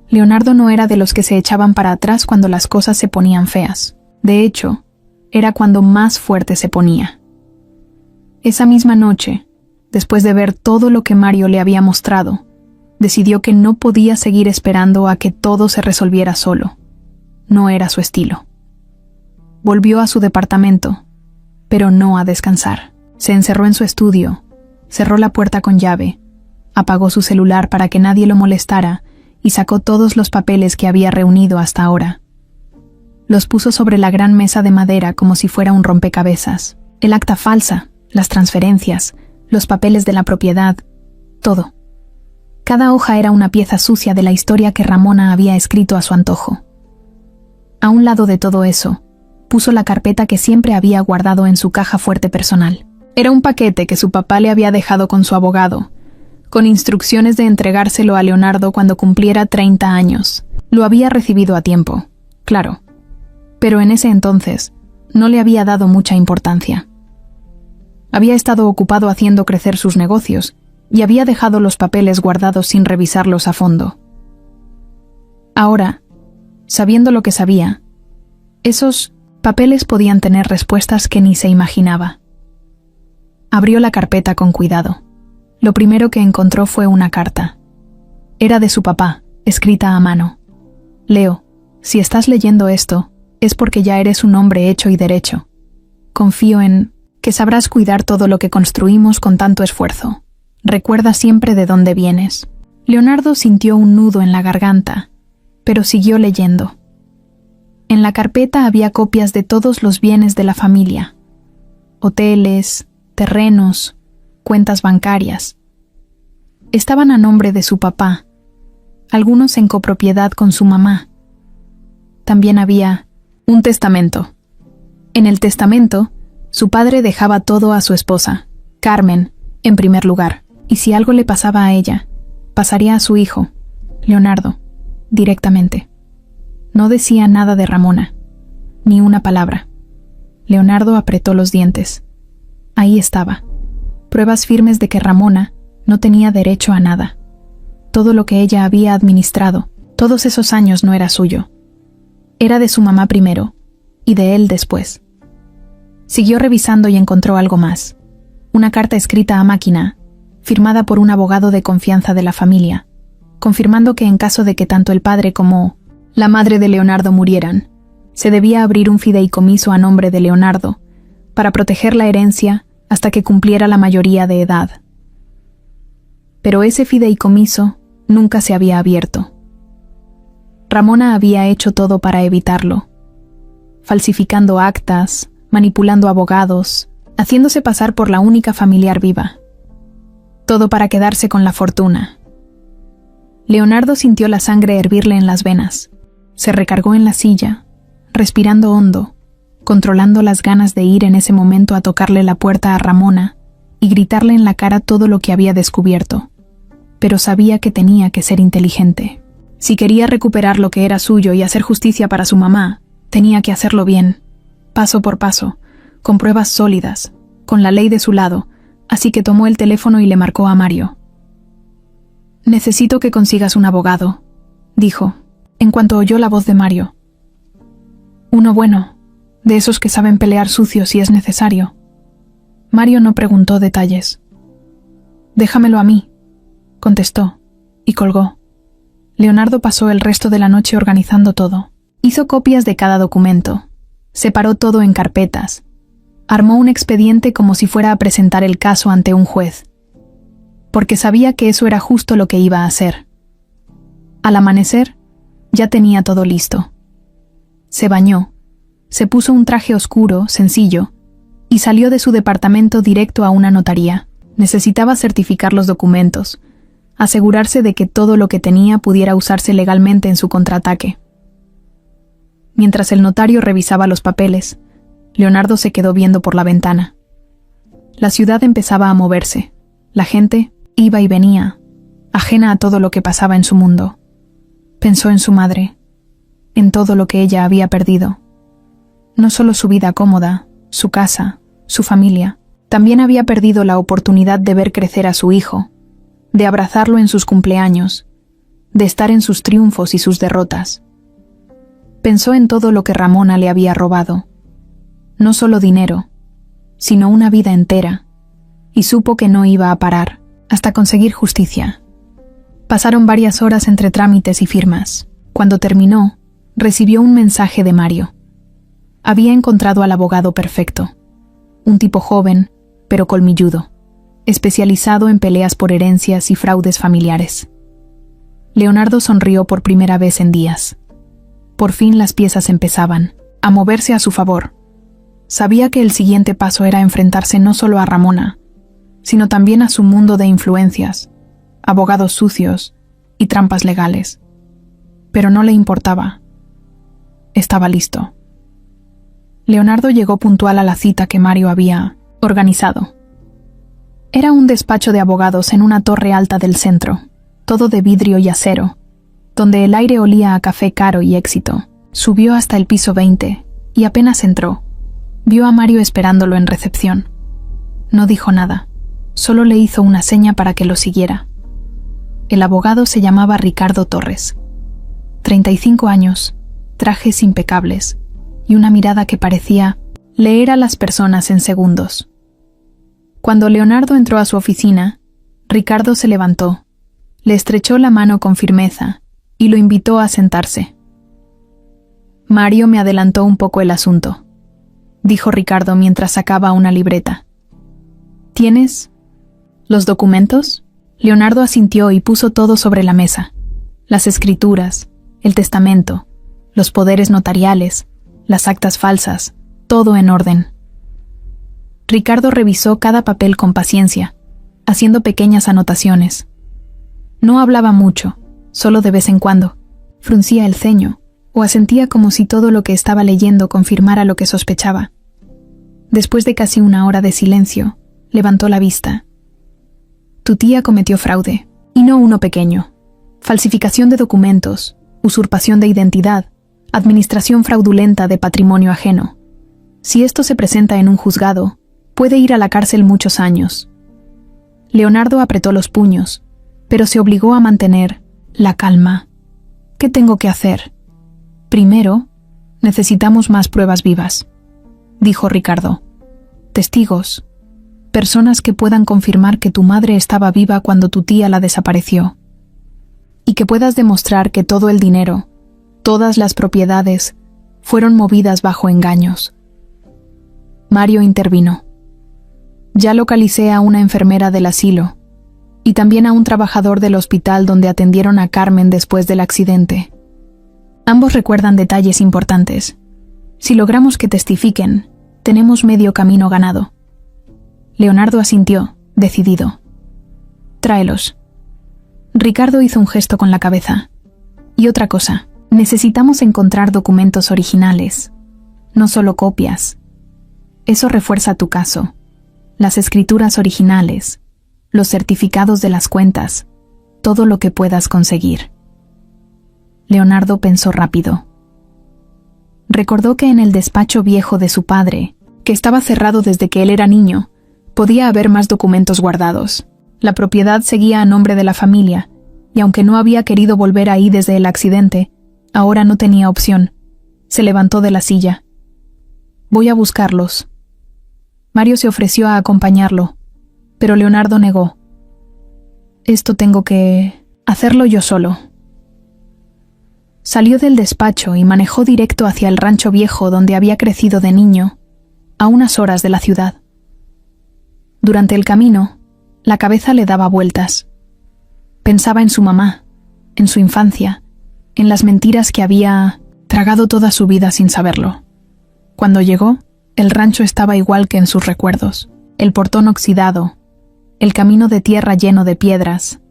Leonardo no era de los que se echaban para atrás cuando las cosas se ponían feas. De hecho, era cuando más fuerte se ponía. Esa misma noche, después de ver todo lo que Mario le había mostrado, decidió que no podía seguir esperando a que todo se resolviera solo. No era su estilo. Volvió a su departamento, pero no a descansar. Se encerró en su estudio, cerró la puerta con llave, apagó su celular para que nadie lo molestara y sacó todos los papeles que había reunido hasta ahora. Los puso sobre la gran mesa de madera como si fuera un rompecabezas. El acta falsa, las transferencias, los papeles de la propiedad, todo. Cada hoja era una pieza sucia de la historia que Ramona había escrito a su antojo. A un lado de todo eso, puso la carpeta que siempre había guardado en su caja fuerte personal. Era un paquete que su papá le había dejado con su abogado, con instrucciones de entregárselo a Leonardo cuando cumpliera 30 años. Lo había recibido a tiempo, claro, pero en ese entonces no le había dado mucha importancia. Había estado ocupado haciendo crecer sus negocios y había dejado los papeles guardados sin revisarlos a fondo. Ahora, sabiendo lo que sabía, esos papeles podían tener respuestas que ni se imaginaba. Abrió la carpeta con cuidado. Lo primero que encontró fue una carta. Era de su papá, escrita a mano. Leo, si estás leyendo esto, es porque ya eres un hombre hecho y derecho. Confío en que sabrás cuidar todo lo que construimos con tanto esfuerzo. Recuerda siempre de dónde vienes. Leonardo sintió un nudo en la garganta, pero siguió leyendo. En la carpeta había copias de todos los bienes de la familia. Hoteles, terrenos, cuentas bancarias. Estaban a nombre de su papá, algunos en copropiedad con su mamá. También había un testamento. En el testamento, su padre dejaba todo a su esposa, Carmen, en primer lugar, y si algo le pasaba a ella, pasaría a su hijo, Leonardo, directamente. No decía nada de Ramona, ni una palabra. Leonardo apretó los dientes. Ahí estaba, pruebas firmes de que Ramona no tenía derecho a nada. Todo lo que ella había administrado, todos esos años no era suyo. Era de su mamá primero, y de él después. Siguió revisando y encontró algo más. Una carta escrita a máquina, firmada por un abogado de confianza de la familia, confirmando que en caso de que tanto el padre como la madre de Leonardo murieran, se debía abrir un fideicomiso a nombre de Leonardo para proteger la herencia hasta que cumpliera la mayoría de edad. Pero ese fideicomiso nunca se había abierto. Ramona había hecho todo para evitarlo, falsificando actas, manipulando abogados, haciéndose pasar por la única familiar viva. Todo para quedarse con la fortuna. Leonardo sintió la sangre hervirle en las venas. Se recargó en la silla, respirando hondo, controlando las ganas de ir en ese momento a tocarle la puerta a Ramona y gritarle en la cara todo lo que había descubierto. pero sabía que tenía que ser inteligente. Si quería recuperar lo que era suyo y hacer justicia para su mamá, tenía que hacerlo bien, paso por paso, con pruebas sólidas, con la ley de su lado, así que tomó el teléfono y le marcó a Mario. «Necesito que consigas un abogado», dijo, en cuanto oyó la voz de Mario. «Uno bueno, de esos que saben pelear sucio si es necesario». Mario no preguntó detalles. «Déjamelo a mí», contestó, y colgó. Leonardo pasó el resto de la noche organizando todo. Hizo copias de cada documento, separó todo en carpetas, armó un expediente como si fuera a presentar el caso ante un juez, porque sabía que eso era justo lo que iba a hacer. Al amanecer, ya tenía todo listo. Se bañó, se puso un traje oscuro, sencillo, y salió de su departamento directo a una notaría. Necesitaba certificar los documentos, asegurarse de que todo lo que tenía pudiera usarse legalmente en su contraataque. Mientras el notario revisaba los papeles, Leonardo se quedó viendo por la ventana. La ciudad empezaba a moverse. La gente iba y venía, ajena a todo lo que pasaba en su mundo. Pensó en su madre, en todo lo que ella había perdido. No solo su vida cómoda, su casa, su familia, también había perdido la oportunidad de ver crecer a su hijo, de abrazarlo en sus cumpleaños, de estar en sus triunfos y sus derrotas. Pensó en todo lo que Ramona le había robado, no solo dinero, sino una vida entera, y supo que no iba a parar hasta conseguir justicia. Pasaron varias horas entre trámites y firmas. Cuando terminó, recibió un mensaje de Mario. Había encontrado al abogado perfecto, un tipo joven, pero colmilludo, especializado en peleas por herencias y fraudes familiares. Leonardo sonrió por primera vez en días. Por fin las piezas empezaban a moverse a su favor. Sabía que el siguiente paso era enfrentarse no solo a Ramona, sino también a su mundo de influencias, abogados sucios y trampas legales. Pero no le importaba. Estaba listo. Leonardo llegó puntual a la cita que Mario había organizado. Era un despacho de abogados en una torre alta del centro, todo de vidrio y acero, donde el aire olía a café caro y éxito. Subió hasta el piso 20 y apenas entró, vio a Mario esperándolo en recepción. No dijo nada, solo le hizo una seña para que lo siguiera. El abogado se llamaba Ricardo Torres. 35 años, trajes impecables y una mirada que parecía leer a las personas en segundos. Cuando Leonardo entró a su oficina, Ricardo se levantó, le estrechó la mano con firmeza y lo invitó a sentarse. Mario me adelantó un poco el asunto, dijo Ricardo mientras sacaba una libreta. ¿Tienes los documentos? Leonardo asintió y puso todo sobre la mesa. Las escrituras, el testamento, los poderes notariales, las actas falsas, todo en orden. Ricardo revisó cada papel con paciencia, haciendo pequeñas anotaciones. No hablaba mucho, solo de vez en cuando. Fruncía el ceño, o asentía como si todo lo que estaba leyendo confirmara lo que sospechaba. Después de casi una hora de silencio, levantó la vista. Tu tía cometió fraude, y no uno pequeño. Falsificación de documentos, usurpación de identidad, administración fraudulenta de patrimonio ajeno. Si esto se presenta en un juzgado, puede ir a la cárcel muchos años. Leonardo apretó los puños, pero se obligó a mantener la calma. ¿Qué tengo que hacer? Primero, necesitamos más pruebas vivas, dijo Ricardo. Testigos, personas que puedan confirmar que tu madre estaba viva cuando tu tía la desapareció, y que puedas demostrar que todo el dinero, todas las propiedades, fueron movidas bajo engaños. Mario intervino. Ya localicé a una enfermera del asilo, y también a un trabajador del hospital donde atendieron a Carmen después del accidente. Ambos recuerdan detalles importantes. Si logramos que testifiquen, tenemos medio camino ganado. Leonardo asintió, decidido. Tráelos. Ricardo hizo un gesto con la cabeza. Y otra cosa, necesitamos encontrar documentos originales, no solo copias. Eso refuerza tu caso. Las escrituras originales, los certificados de las cuentas, todo lo que puedas conseguir. Leonardo pensó rápido. Recordó que en el despacho viejo de su padre, que estaba cerrado desde que él era niño, podía haber más documentos guardados. La propiedad seguía a nombre de la familia, y aunque no había querido volver ahí desde el accidente, ahora no tenía opción. Se levantó de la silla. «Voy a buscarlos». Mario se ofreció a acompañarlo, pero Leonardo negó. «Esto tengo que hacerlo yo solo». Salió del despacho y manejó directo hacia el rancho viejo donde había crecido de niño, a unas horas de la ciudad. Durante el camino, la cabeza le daba vueltas. Pensaba en su mamá, en su infancia, en las mentiras que había tragado toda su vida sin saberlo. Cuando llegó, el rancho estaba igual que en sus recuerdos. El portón oxidado, el camino de tierra lleno de piedras,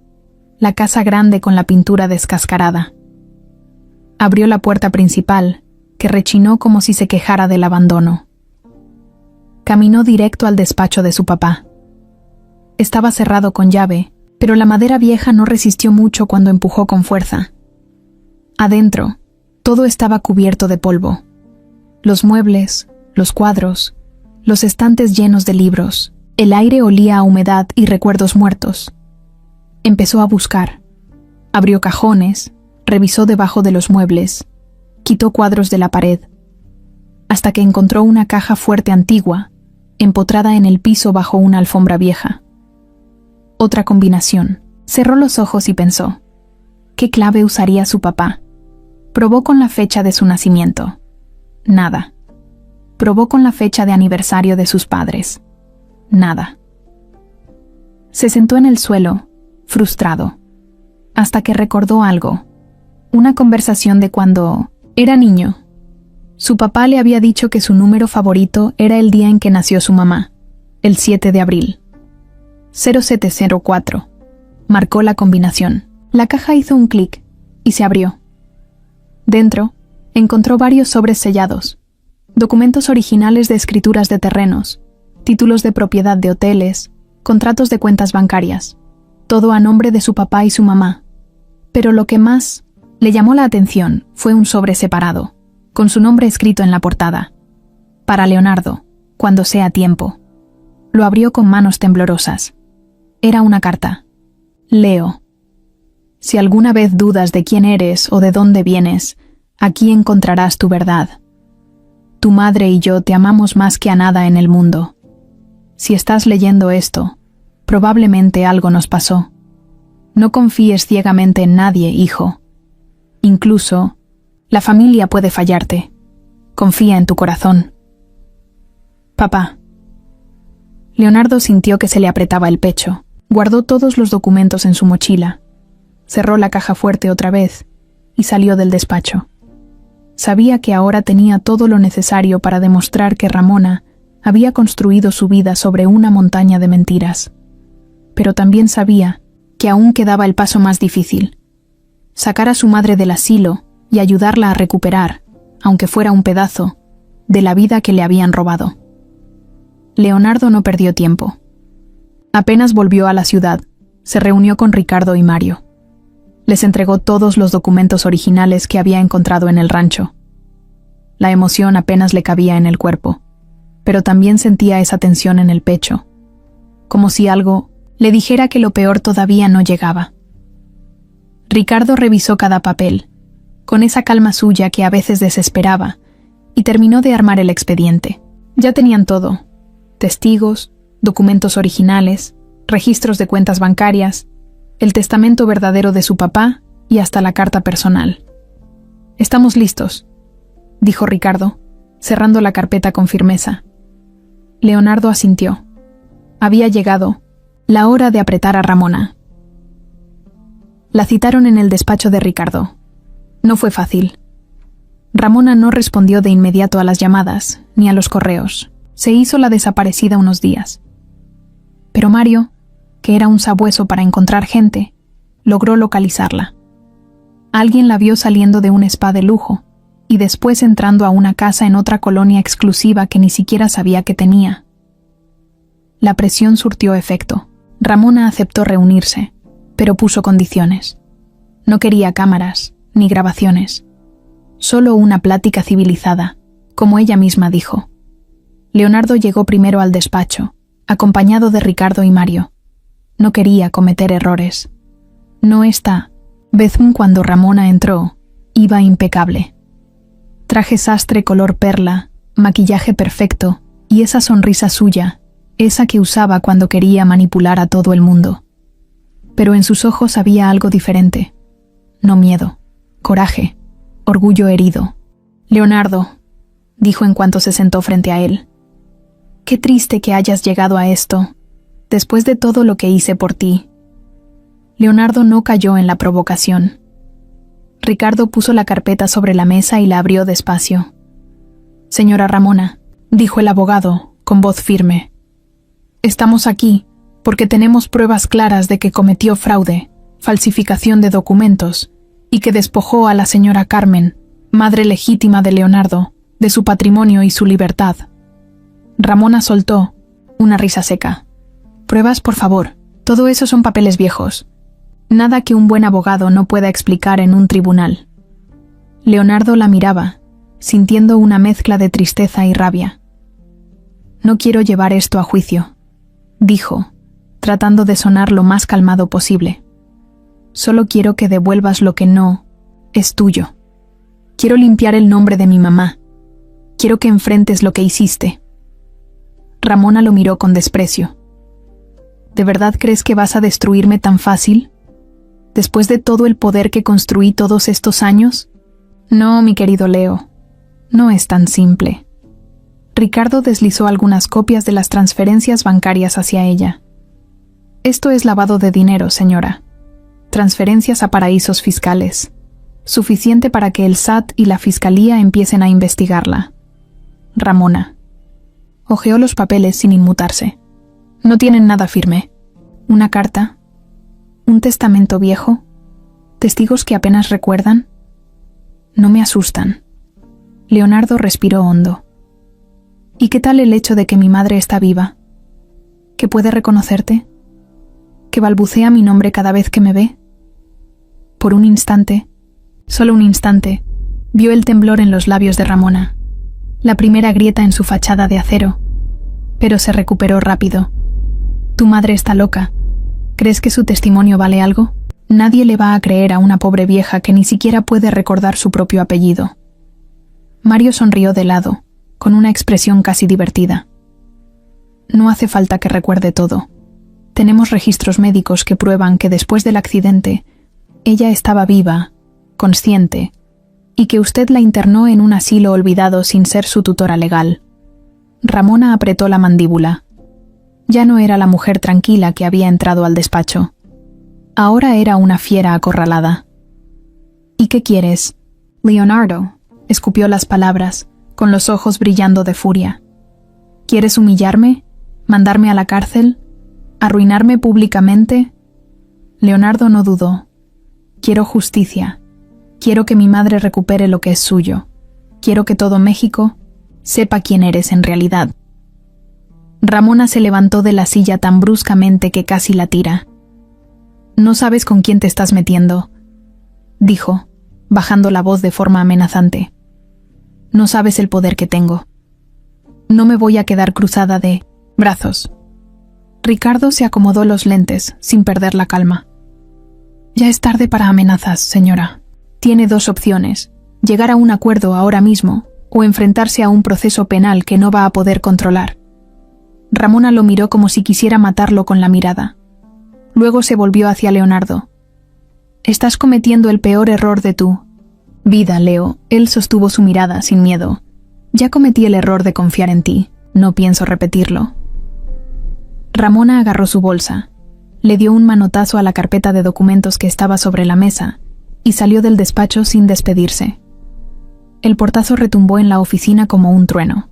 la casa grande con la pintura descascarada. Abrió la puerta principal, que rechinó como si se quejara del abandono. Caminó directo al despacho de su papá. Estaba cerrado con llave, pero la madera vieja no resistió mucho cuando empujó con fuerza. Adentro, todo estaba cubierto de polvo. Los muebles, los cuadros, los estantes llenos de libros. El aire olía a humedad y recuerdos muertos. Empezó a buscar. Abrió cajones, revisó debajo de los muebles, quitó cuadros de la pared, hasta que encontró una caja fuerte antigua, empotrada en el piso bajo una alfombra vieja. Otra combinación. Cerró los ojos y pensó, ¿qué clave usaría su papá? Probó con la fecha de su nacimiento. Nada. Probó con la fecha de aniversario de sus padres. Nada. Se sentó en el suelo, frustrado, hasta que recordó algo. Una conversación de cuando era niño. Su papá le había dicho que su número favorito era el día en que nació su mamá, el 7 de abril. 0704. Marcó la combinación. La caja hizo un clic y se abrió. Dentro, encontró varios sobres sellados, documentos originales de escrituras de terrenos, títulos de propiedad de hoteles, contratos de cuentas bancarias, todo a nombre de su papá y su mamá. Pero lo que más le llamó la atención fue un sobre separado, con su nombre escrito en la portada. Para Leonardo, cuando sea tiempo. Lo abrió con manos temblorosas. Era una carta. Leo. Si alguna vez dudas de quién eres o de dónde vienes, aquí encontrarás tu verdad. Tu madre y yo te amamos más que a nada en el mundo. Si estás leyendo esto, probablemente algo nos pasó. No confíes ciegamente en nadie, hijo. Incluso, la familia puede fallarte. Confía en tu corazón. Papá. Leonardo sintió que se le apretaba el pecho. Guardó todos los documentos en su mochila. Cerró la caja fuerte otra vez y salió del despacho. Sabía que ahora tenía todo lo necesario para demostrar que Ramona había construido su vida sobre una montaña de mentiras. Pero también sabía que aún quedaba el paso más difícil: sacar a su madre del asilo y ayudarla a recuperar, aunque fuera un pedazo, de la vida que le habían robado. Leonardo no perdió tiempo. Apenas volvió a la ciudad, se reunió con Ricardo y Mario. Les entregó todos los documentos originales que había encontrado en el rancho. La emoción apenas le cabía en el cuerpo, pero también sentía esa tensión en el pecho, como si algo le dijera que lo peor todavía no llegaba. Ricardo revisó cada papel, con esa calma suya que a veces desesperaba, y terminó de armar el expediente. Ya tenían todo: testigos, documentos originales, registros de cuentas bancarias, el testamento verdadero de su papá y hasta la carta personal. «Estamos listos», dijo Ricardo, cerrando la carpeta con firmeza. Leonardo asintió. Había llegado la hora de apretar a Ramona. La citaron en el despacho de Ricardo. No fue fácil. Ramona no respondió de inmediato a las llamadas, ni a los correos. Se hizo la desaparecida unos días. Pero Mario, que era un sabueso para encontrar gente, logró localizarla. Alguien la vio saliendo de un spa de lujo, y después entrando a una casa en otra colonia exclusiva que ni siquiera sabía que tenía. La presión surtió efecto. Ramona aceptó reunirse, pero puso condiciones. No quería cámaras, ni grabaciones. Solo una plática civilizada, como ella misma dijo. Leonardo llegó primero al despacho, acompañado de Ricardo y Mario. No quería cometer errores. No esta vez cuando Ramona entró, iba impecable. Traje sastre color perla, maquillaje perfecto y esa sonrisa suya, esa que usaba cuando quería manipular a todo el mundo. Pero en sus ojos había algo diferente. No miedo, coraje, orgullo herido. «Leonardo», dijo en cuanto se sentó frente a él, «qué triste que hayas llegado a esto, después de todo lo que hice por ti». Leonardo no cayó en la provocación. Ricardo puso la carpeta sobre la mesa y la abrió despacio. «Señora Ramona», dijo el abogado, con voz firme, «estamos aquí porque tenemos pruebas claras de que cometió fraude, falsificación de documentos, y que despojó a la señora Carmen, madre legítima de Leonardo, de su patrimonio y su libertad». Ramona soltó una risa seca. «Pruebas, por favor. Todo eso son papeles viejos. Nada que un buen abogado no pueda explicar en un tribunal». Leonardo la miraba, sintiendo una mezcla de tristeza y rabia. «No quiero llevar esto a juicio», dijo, tratando de sonar lo más calmado posible. «Solo quiero que devuelvas lo que no es tuyo. Quiero limpiar el nombre de mi mamá. Quiero que enfrentes lo que hiciste». Ramona lo miró con desprecio. «¿De verdad crees que vas a destruirme tan fácil? ¿Después de todo el poder que construí todos estos años? No, mi querido Leo, no es tan simple». Ricardo deslizó algunas copias de las transferencias bancarias hacia ella. «Esto es lavado de dinero, señora. Transferencias a paraísos fiscales. Suficiente para que el SAT y la Fiscalía empiecen a investigarla». Ramona hojeó los papeles sin inmutarse. «No tienen nada firme. Una carta, un testamento viejo, testigos que apenas recuerdan. No me asustan». Leonardo respiró hondo. «¿Y qué tal el hecho de que mi madre está viva? ¿Que puede reconocerte? ¿Que balbucea mi nombre cada vez que me ve?» Por un instante, solo un instante, vio el temblor en los labios de Ramona, la primera grieta en su fachada de acero, pero se recuperó rápido. «Tu madre está loca. ¿Crees que su testimonio vale algo? Nadie le va a creer a una pobre vieja que ni siquiera puede recordar su propio apellido». Mario sonrió de lado, con una expresión casi divertida. «No hace falta que recuerde todo. Tenemos registros médicos que prueban que después del accidente, ella estaba viva, consciente, y que usted la internó en un asilo olvidado sin ser su tutora legal». Ramona apretó la mandíbula. Ya no era la mujer tranquila que había entrado al despacho. Ahora era una fiera acorralada. «¿Y qué quieres?» Leonardo escupió las palabras, con los ojos brillando de furia. «¿Quieres humillarme? ¿Mandarme a la cárcel? ¿Arruinarme públicamente?» Leonardo no dudó. «Quiero justicia. Quiero que mi madre recupere lo que es suyo. Quiero que todo México sepa quién eres en realidad». Ramona se levantó de la silla tan bruscamente que casi la tira. «No sabes con quién te estás metiendo», dijo, bajando la voz de forma amenazante. «No sabes el poder que tengo. No me voy a quedar cruzada de brazos». Ricardo se acomodó los lentes, sin perder la calma. «Ya es tarde para amenazas, señora. Tiene dos opciones: llegar a un acuerdo ahora mismo o enfrentarse a un proceso penal que no va a poder controlar». Ramona lo miró como si quisiera matarlo con la mirada. Luego se volvió hacia Leonardo. «Estás cometiendo el peor error de tu vida, Leo». Él sostuvo su mirada sin miedo. «Ya cometí el error de confiar en ti. No pienso repetirlo». Ramona agarró su bolsa, le dio un manotazo a la carpeta de documentos que estaba sobre la mesa y salió del despacho sin despedirse. El portazo retumbó en la oficina como un trueno.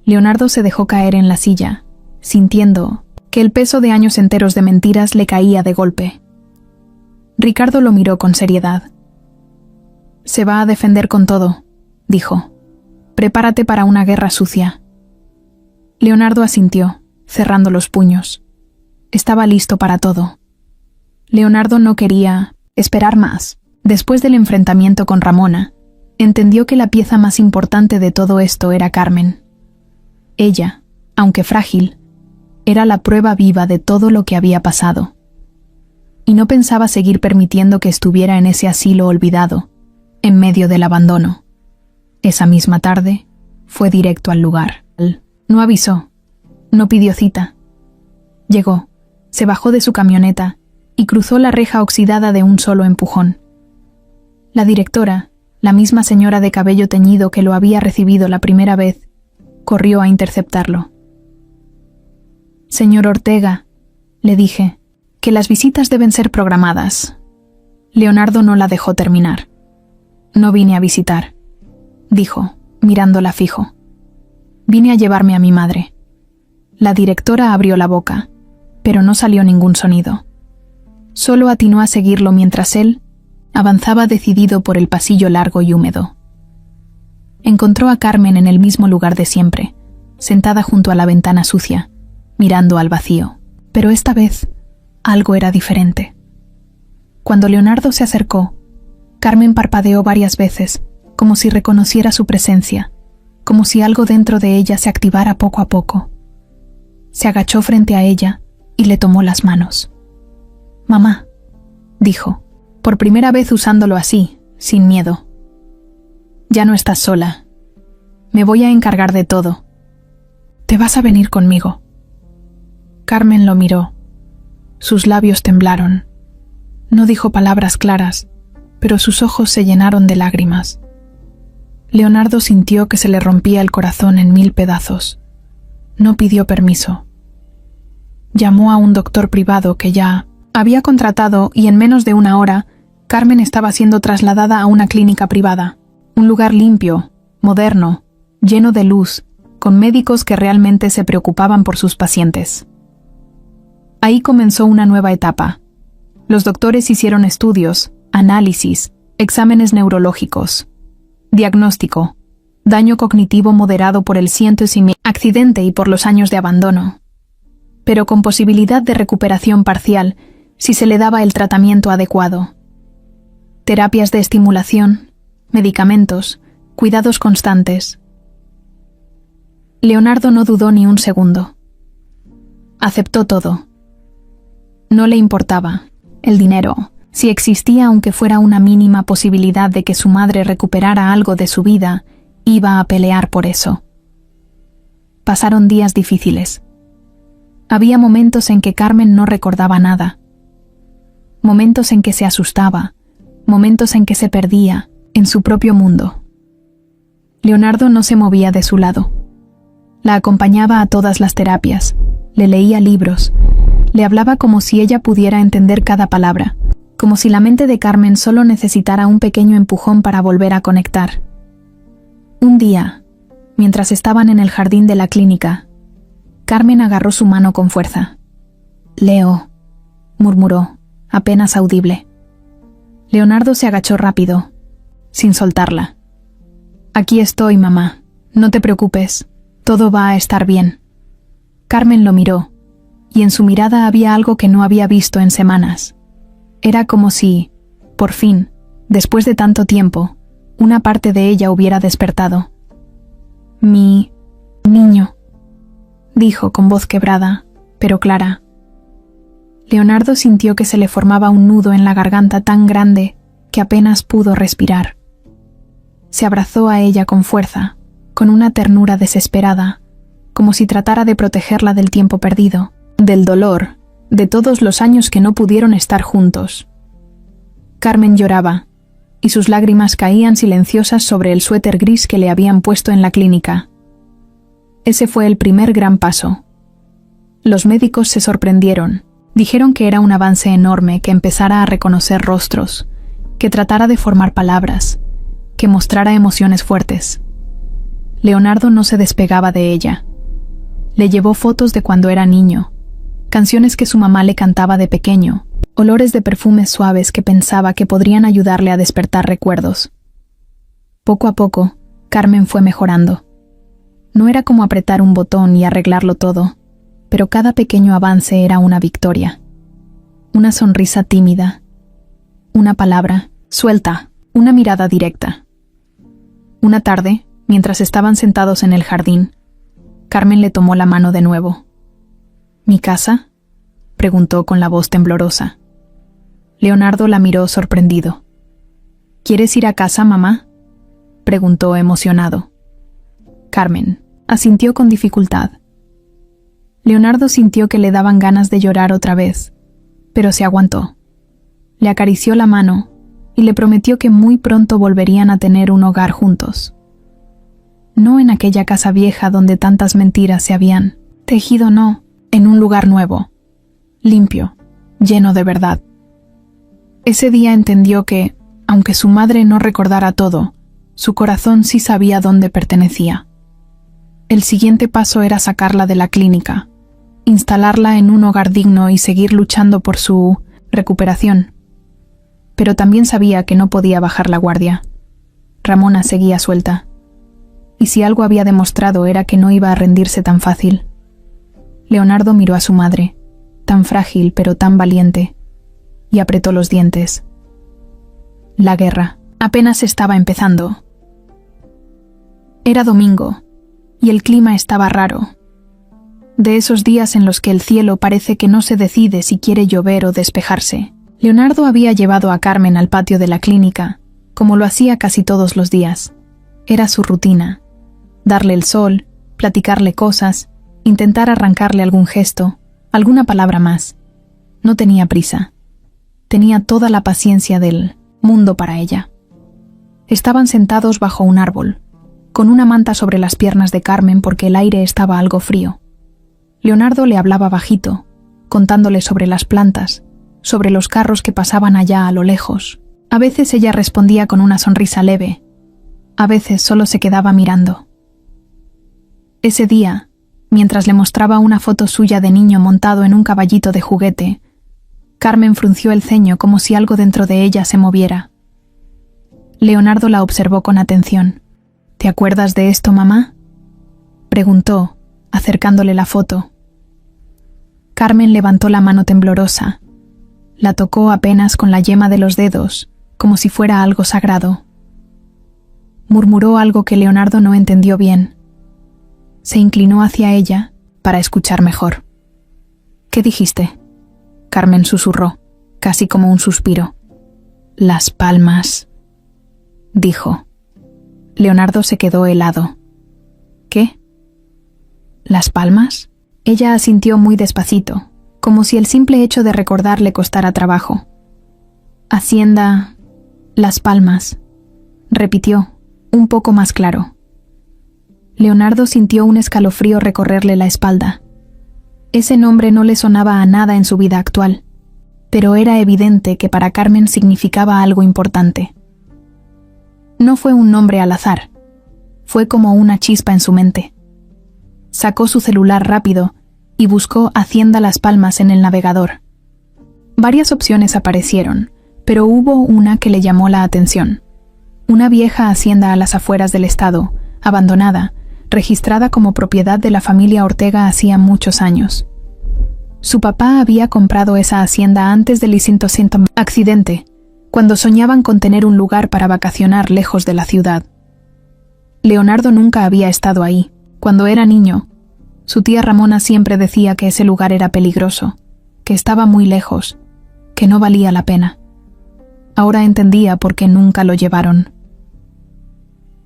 Leonardo se dejó caer en la silla, sintiendo que el peso de años enteros de mentiras le caía de golpe. Ricardo lo miró con seriedad. «Se va a defender con todo», dijo. «Prepárate para una guerra sucia». Leonardo asintió, cerrando los puños. Estaba listo para todo. Leonardo no quería esperar más. Después del enfrentamiento con Ramona, entendió que la pieza más importante de todo esto era Carmen. Ella, aunque frágil, era la prueba viva de todo lo que había pasado. Y no pensaba seguir permitiendo que estuviera en ese asilo olvidado, en medio del abandono. Esa misma tarde, fue directo al lugar. No avisó, no pidió cita. Llegó, se bajó de su camioneta y cruzó la reja oxidada de un solo empujón. La directora, la misma señora de cabello teñido que lo había recibido la primera vez, corrió a interceptarlo. «Señor Ortega», le dije, «que las visitas deben ser programadas». Leonardo no la dejó terminar. «No vine a visitar», dijo, mirándola fijo. «Vine a llevarme a mi madre». La directora abrió la boca, pero no salió ningún sonido. Solo atinó a seguirlo mientras él avanzaba decidido por el pasillo largo y húmedo. Encontró a Carmen en el mismo lugar de siempre, sentada junto a la ventana sucia, mirando al vacío. Pero esta vez, algo era diferente. Cuando Leonardo se acercó, Carmen parpadeó varias veces, como si reconociera su presencia, como si algo dentro de ella se activara poco a poco. Se agachó frente a ella y le tomó las manos. «Mamá», dijo, por primera vez usándolo así, sin miedo. «Ya no estás sola. Me voy a encargar de todo. Te vas a venir conmigo». Carmen lo miró. Sus labios temblaron. No dijo palabras claras, pero sus ojos se llenaron de lágrimas. Leonardo sintió que se le rompía el corazón en 1000 pedazos. No pidió permiso. Llamó a un doctor privado que ya había contratado y en menos de 1 hora, Carmen estaba siendo trasladada a una clínica privada, un lugar limpio, moderno, lleno de luz, con médicos que realmente se preocupaban por sus pacientes. Ahí comenzó una nueva etapa. Los doctores hicieron estudios, análisis, exámenes neurológicos, diagnóstico, daño cognitivo moderado por el accidente y por los años de abandono, pero con posibilidad de recuperación parcial si se le daba el tratamiento adecuado. Terapias de estimulación, medicamentos, cuidados constantes. Leonardo no dudó ni un segundo. Aceptó todo. No le importaba el dinero, si existía aunque fuera una mínima posibilidad de que su madre recuperara algo de su vida, iba a pelear por eso. Pasaron días difíciles. Había momentos en que Carmen no recordaba nada. Momentos en que se asustaba, momentos en que se perdía en su propio mundo. Leonardo no se movía de su lado. La acompañaba a todas las terapias, le leía libros, le hablaba como si ella pudiera entender cada palabra, como si la mente de Carmen solo necesitara un pequeño empujón para volver a conectar. Un día, mientras estaban en el jardín de la clínica, Carmen agarró su mano con fuerza. «Leo», murmuró, apenas audible. Leonardo se agachó rápido, sin soltarla. «Aquí estoy, mamá. No te preocupes. Todo va a estar bien». Carmen lo miró, y en su mirada había algo que no había visto en semanas. Era como si, por fin, después de tanto tiempo, una parte de ella hubiera despertado. «Mi niño», dijo con voz quebrada, pero clara. Leonardo sintió que se le formaba un nudo en la garganta tan grande que apenas pudo respirar. Se abrazó a ella con fuerza, con una ternura desesperada, como si tratara de protegerla del tiempo perdido, del dolor, de todos los años que no pudieron estar juntos. Carmen lloraba, y sus lágrimas caían silenciosas sobre el suéter gris que le habían puesto en la clínica. Ese fue el primer gran paso. Los médicos se sorprendieron. Dijeron que era un avance enorme que empezara a reconocer rostros, que tratara de formar palabras, que mostrara emociones fuertes. Leonardo no se despegaba de ella. Le llevó fotos de cuando era niño, canciones que su mamá le cantaba de pequeño, olores de perfumes suaves que pensaba que podrían ayudarle a despertar recuerdos. Poco a poco, Carmen fue mejorando. No era como apretar un botón y arreglarlo todo, pero cada pequeño avance era una victoria. una sonrisa tímida, una palabra suelta, una mirada directa. Una tarde, mientras estaban sentados en el jardín, Carmen le tomó la mano de nuevo. ¿Mi casa?, preguntó con la voz temblorosa. Leonardo la miró sorprendido. ¿Quieres ir a casa, mamá?, preguntó emocionado. Carmen asintió con dificultad. Leonardo sintió que le daban ganas de llorar otra vez, pero se aguantó. Le acarició la mano y le prometió que muy pronto volverían a tener un hogar juntos. No en aquella casa vieja donde tantas mentiras se habían tejido, no, en un lugar nuevo, limpio, lleno de verdad. Ese día entendió que, aunque su madre no recordara todo, su corazón sí sabía dónde pertenecía. El siguiente paso era sacarla de la clínica, instalarla en un hogar digno y seguir luchando por su recuperación. Pero también sabía que no podía bajar la guardia. Ramona seguía suelta. Y si algo había demostrado era que no iba a rendirse tan fácil. Leonardo miró a su madre, tan frágil pero tan valiente, y apretó los dientes. La guerra apenas estaba empezando. Era domingo, y el clima estaba raro. De esos días en los que el cielo parece que no se decide si quiere llover o despejarse. Leonardo había llevado a Carmen al patio de la clínica, como lo hacía casi todos los días. Era su rutina. Darle el sol, platicarle cosas, intentar arrancarle algún gesto, alguna palabra más. No tenía prisa. Tenía toda la paciencia del mundo para ella. Estaban sentados bajo un árbol, con una manta sobre las piernas de Carmen porque el aire estaba algo frío. Leonardo le hablaba bajito, contándole sobre las plantas, sobre los carros que pasaban allá a lo lejos. A veces ella respondía con una sonrisa leve, a veces solo se quedaba mirando. Ese día, mientras le mostraba una foto suya de niño montado en un caballito de juguete, Carmen frunció el ceño como si algo dentro de ella se moviera. Leonardo la observó con atención. ¿Te acuerdas de esto, mamá?, preguntó, acercándole la foto. Carmen levantó la mano temblorosa. La tocó apenas con la yema de los dedos, como si fuera algo sagrado. Murmuró algo que Leonardo no entendió bien. Se inclinó hacia ella para escuchar mejor. ¿Qué dijiste?, Carmen susurró, casi como un suspiro. Las palmas, dijo. Leonardo se quedó helado. ¿Qué? ¿Las palmas? Ella asintió muy despacito, como si el simple hecho de recordar le costara trabajo. Hacienda Las Palmas, repitió, un poco más claro. Leonardo sintió un escalofrío recorrerle la espalda. Ese nombre no le sonaba a nada en su vida actual, pero era evidente que para Carmen significaba algo importante. No fue un nombre al azar, fue como una chispa en su mente. Sacó su celular rápido y buscó Hacienda Las Palmas en el navegador. Varias opciones aparecieron, pero hubo una que le llamó la atención. Una vieja hacienda a las afueras del estado, abandonada, registrada como propiedad de la familia Ortega hacía muchos años. Su papá había comprado esa hacienda antes del accidente, cuando soñaban con tener un lugar para vacacionar lejos de la ciudad. Leonardo nunca había estado ahí. Cuando era niño, su tía Ramona siempre decía que ese lugar era peligroso, que estaba muy lejos, que no valía la pena. Ahora entendía por qué nunca lo llevaron.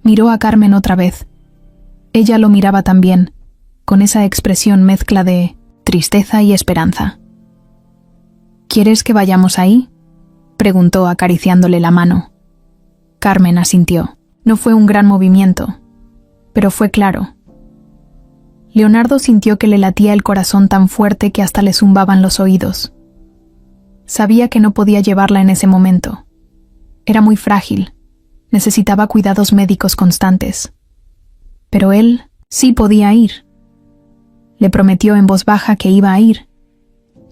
Miró a Carmen otra vez. Ella lo miraba también, con esa expresión mezcla de tristeza y esperanza. ¿Quieres que vayamos ahí?, preguntó acariciándole la mano. Carmen asintió. No fue un gran movimiento, pero fue claro. Leonardo sintió que le latía el corazón tan fuerte que hasta le zumbaban los oídos. Sabía que no podía llevarla en ese momento. Era muy frágil, necesitaba cuidados médicos constantes. Pero él sí podía ir. Le prometió en voz baja que iba a ir,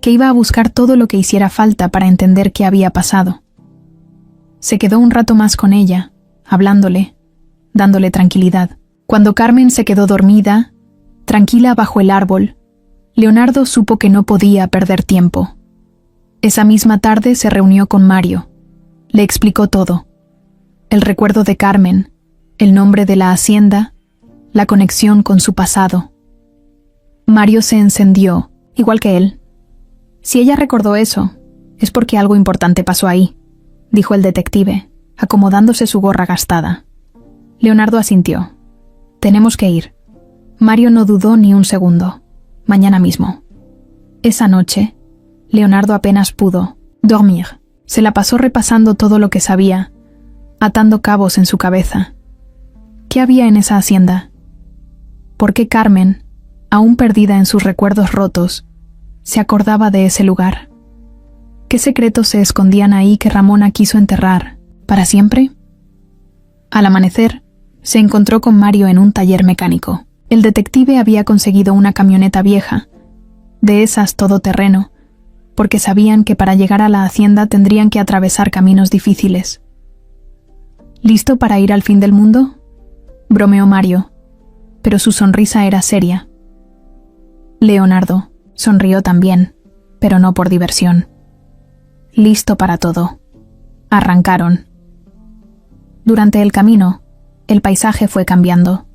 que iba a buscar todo lo que hiciera falta para entender qué había pasado. Se quedó un rato más con ella, hablándole, dándole tranquilidad. Cuando Carmen se quedó dormida, tranquila bajo el árbol, Leonardo supo que no podía perder tiempo. Esa misma tarde se reunió con Mario. Le explicó todo. El recuerdo de Carmen, el nombre de la hacienda, la conexión con su pasado. Mario se encendió, igual que él. Si ella recordó eso, es porque algo importante pasó ahí, dijo el detective, acomodándose su gorra gastada. Leonardo asintió. Tenemos que ir. Mario no dudó ni un segundo. Mañana mismo. Esa noche, Leonardo apenas pudo dormir. Se la pasó repasando todo lo que sabía, atando cabos en su cabeza. ¿Qué había en esa hacienda? ¿Por qué Carmen, aún perdida en sus recuerdos rotos, se acordaba de ese lugar? ¿Qué secretos se escondían ahí que Ramona quiso enterrar para siempre? Al amanecer, se encontró con Mario en un taller mecánico. El detective había conseguido una camioneta vieja, de esas todoterreno, porque sabían que para llegar a la hacienda tendrían que atravesar caminos difíciles. ¿Listo para ir al fin del mundo?, bromeó Mario, pero su sonrisa era seria. Leonardo sonrió también, pero no por diversión. Listo para todo. Arrancaron. Durante el camino, el paisaje fue cambiando.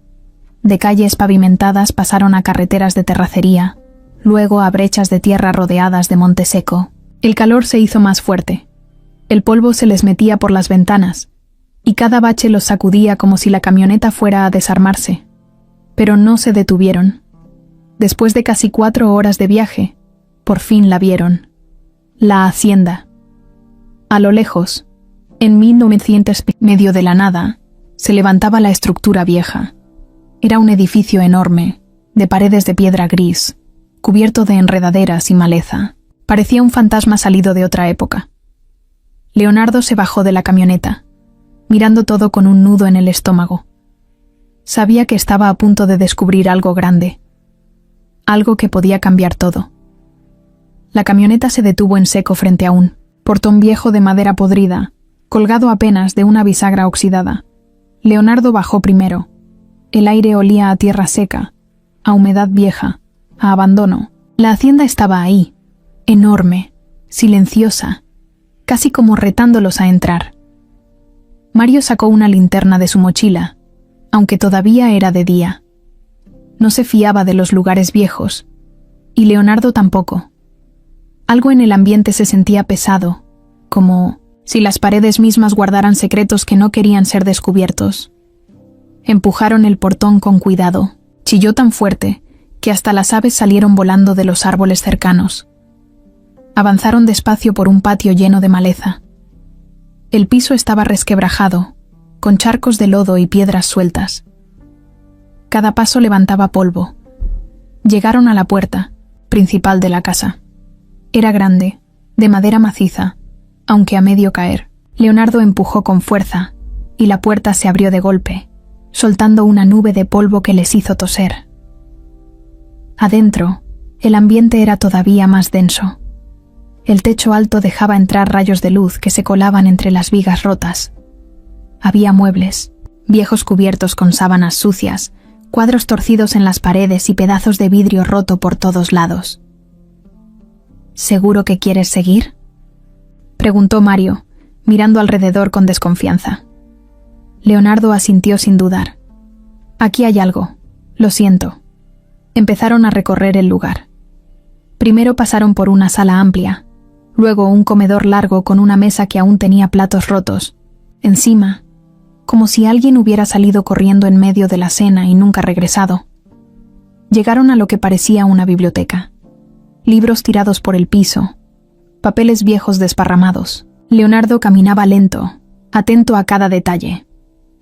De calles pavimentadas pasaron a carreteras de terracería, luego a brechas de tierra rodeadas de monte seco. El calor se hizo más fuerte. El polvo se les metía por las ventanas, y cada bache los sacudía como si la camioneta fuera a desarmarse. Pero no se detuvieron. Después de casi 4 horas de viaje, por fin la vieron. La hacienda. A lo lejos, en 1900, medio de la nada, se levantaba la estructura vieja. Era un edificio enorme, de paredes de piedra gris, cubierto de enredaderas y maleza. Parecía un fantasma salido de otra época. Leonardo se bajó de la camioneta, mirando todo con un nudo en el estómago. Sabía que estaba a punto de descubrir algo grande, algo que podía cambiar todo. La camioneta se detuvo en seco frente a un portón viejo de madera podrida, colgado apenas de una bisagra oxidada. Leonardo bajó primero. El aire olía a tierra seca, a humedad vieja, a abandono. La hacienda estaba ahí, enorme, silenciosa, casi como retándolos a entrar. Mario sacó una linterna de su mochila, aunque todavía era de día. No se fiaba de los lugares viejos, y Leonardo tampoco. Algo en el ambiente se sentía pesado, como si las paredes mismas guardaran secretos que no querían ser descubiertos. Empujaron el portón con cuidado. Chilló tan fuerte que hasta las aves salieron volando de los árboles cercanos. Avanzaron despacio por un patio lleno de maleza. El piso estaba resquebrajado, con charcos de lodo y piedras sueltas. Cada paso levantaba polvo. Llegaron a la puerta principal de la casa. Era grande, de madera maciza, aunque a medio caer. Leonardo empujó con fuerza, y la puerta se abrió de golpe, soltando una nube de polvo que les hizo toser. Adentro, el ambiente era todavía más denso. El techo alto dejaba entrar rayos de luz que se colaban entre las vigas rotas. Había muebles, viejos cubiertos con sábanas sucias, cuadros torcidos en las paredes y pedazos de vidrio roto por todos lados. ¿Seguro que quieres seguir?, preguntó Mario, mirando alrededor con desconfianza. Leonardo asintió sin dudar. Aquí hay algo, lo siento. Empezaron a recorrer el lugar. Primero pasaron por una sala amplia, luego un comedor largo con una mesa que aún tenía platos rotos. Encima, como si alguien hubiera salido corriendo en medio de la cena y nunca regresado. Llegaron a lo que parecía una biblioteca. Libros tirados por el piso, papeles viejos desparramados. Leonardo caminaba lento, atento a cada detalle.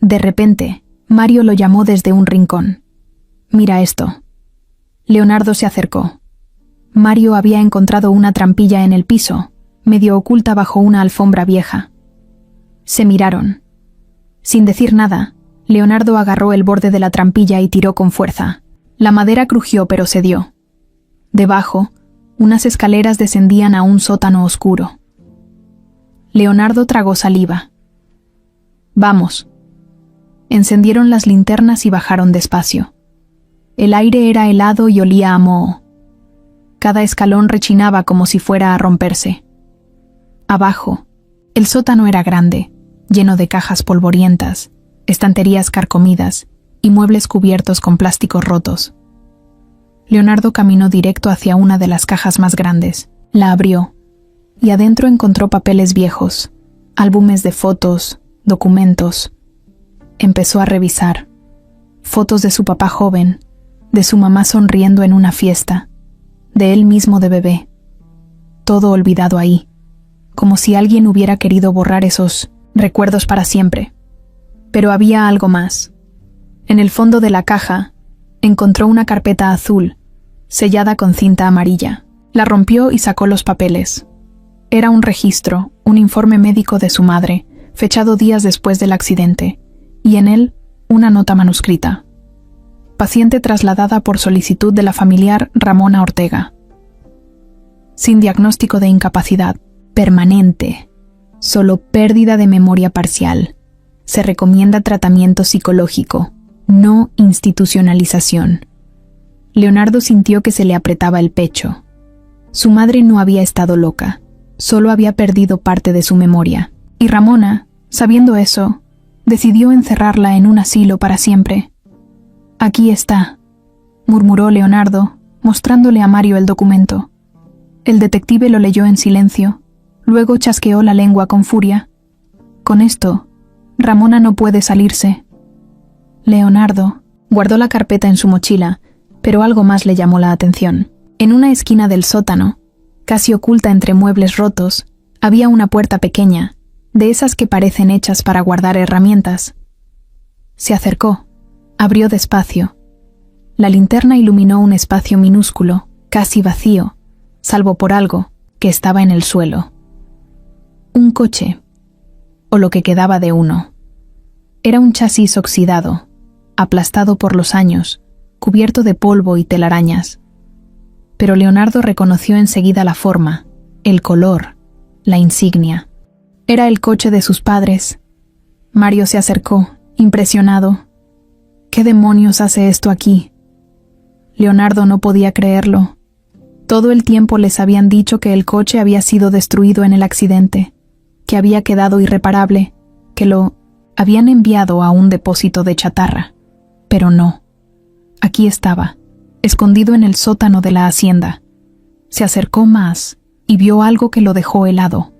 De repente, Mario lo llamó desde un rincón. «Mira esto». Leonardo se acercó. Mario había encontrado una trampilla en el piso, medio oculta bajo una alfombra vieja. Se miraron. Sin decir nada, Leonardo agarró el borde de la trampilla y tiró con fuerza. La madera crujió pero cedió. Debajo, unas escaleras descendían a un sótano oscuro. Leonardo tragó saliva. «Vamos». Encendieron las linternas y bajaron despacio. El aire era helado y olía a moho. Cada escalón rechinaba como si fuera a romperse. Abajo, el sótano era grande, lleno de cajas polvorientas, estanterías carcomidas y muebles cubiertos con plásticos rotos. Leonardo caminó directo hacia una de las cajas más grandes. La abrió, y adentro encontró papeles viejos, álbumes de fotos, documentos. Empezó a revisar. Fotos de su papá joven, de su mamá sonriendo en una fiesta, de él mismo de bebé. Todo olvidado ahí, como si alguien hubiera querido borrar esos recuerdos para siempre. Pero había algo más. En el fondo de la caja, encontró una carpeta azul, sellada con cinta amarilla. La rompió y sacó los papeles. Era un registro, un informe médico de su madre, fechado días después del accidente, y en él una nota manuscrita. Paciente trasladada por solicitud de la familiar Ramona Ortega. Sin diagnóstico de incapacidad permanente, solo pérdida de memoria parcial. Se recomienda tratamiento psicológico, no institucionalización. Leonardo sintió que se le apretaba el pecho. Su madre no había estado loca, solo había perdido parte de su memoria, y Ramona, sabiendo eso, decidió encerrarla en un asilo para siempre. «Aquí está», murmuró Leonardo, mostrándole a Mario el documento. El detective lo leyó en silencio, luego chasqueó la lengua con furia. «Con esto, Ramona no puede salirse». Leonardo guardó la carpeta en su mochila, pero algo más le llamó la atención. En una esquina del sótano, casi oculta entre muebles rotos, había una puerta pequeña, de esas que parecen hechas para guardar herramientas. Se acercó, abrió despacio. La linterna iluminó un espacio minúsculo, casi vacío, salvo por algo que estaba en el suelo. Un coche, o lo que quedaba de uno. Era un chasis oxidado, aplastado por los años, cubierto de polvo y telarañas. Pero Leonardo reconoció enseguida la forma, el color, la insignia. Era el coche de sus padres. Mario se acercó, impresionado. ¿Qué demonios hace esto aquí? Leonardo no podía creerlo. Todo el tiempo les habían dicho que el coche había sido destruido en el accidente, que había quedado irreparable, que lo habían enviado a un depósito de chatarra. Pero no. Aquí estaba, escondido en el sótano de la hacienda. Se acercó más y vio algo que lo dejó helado.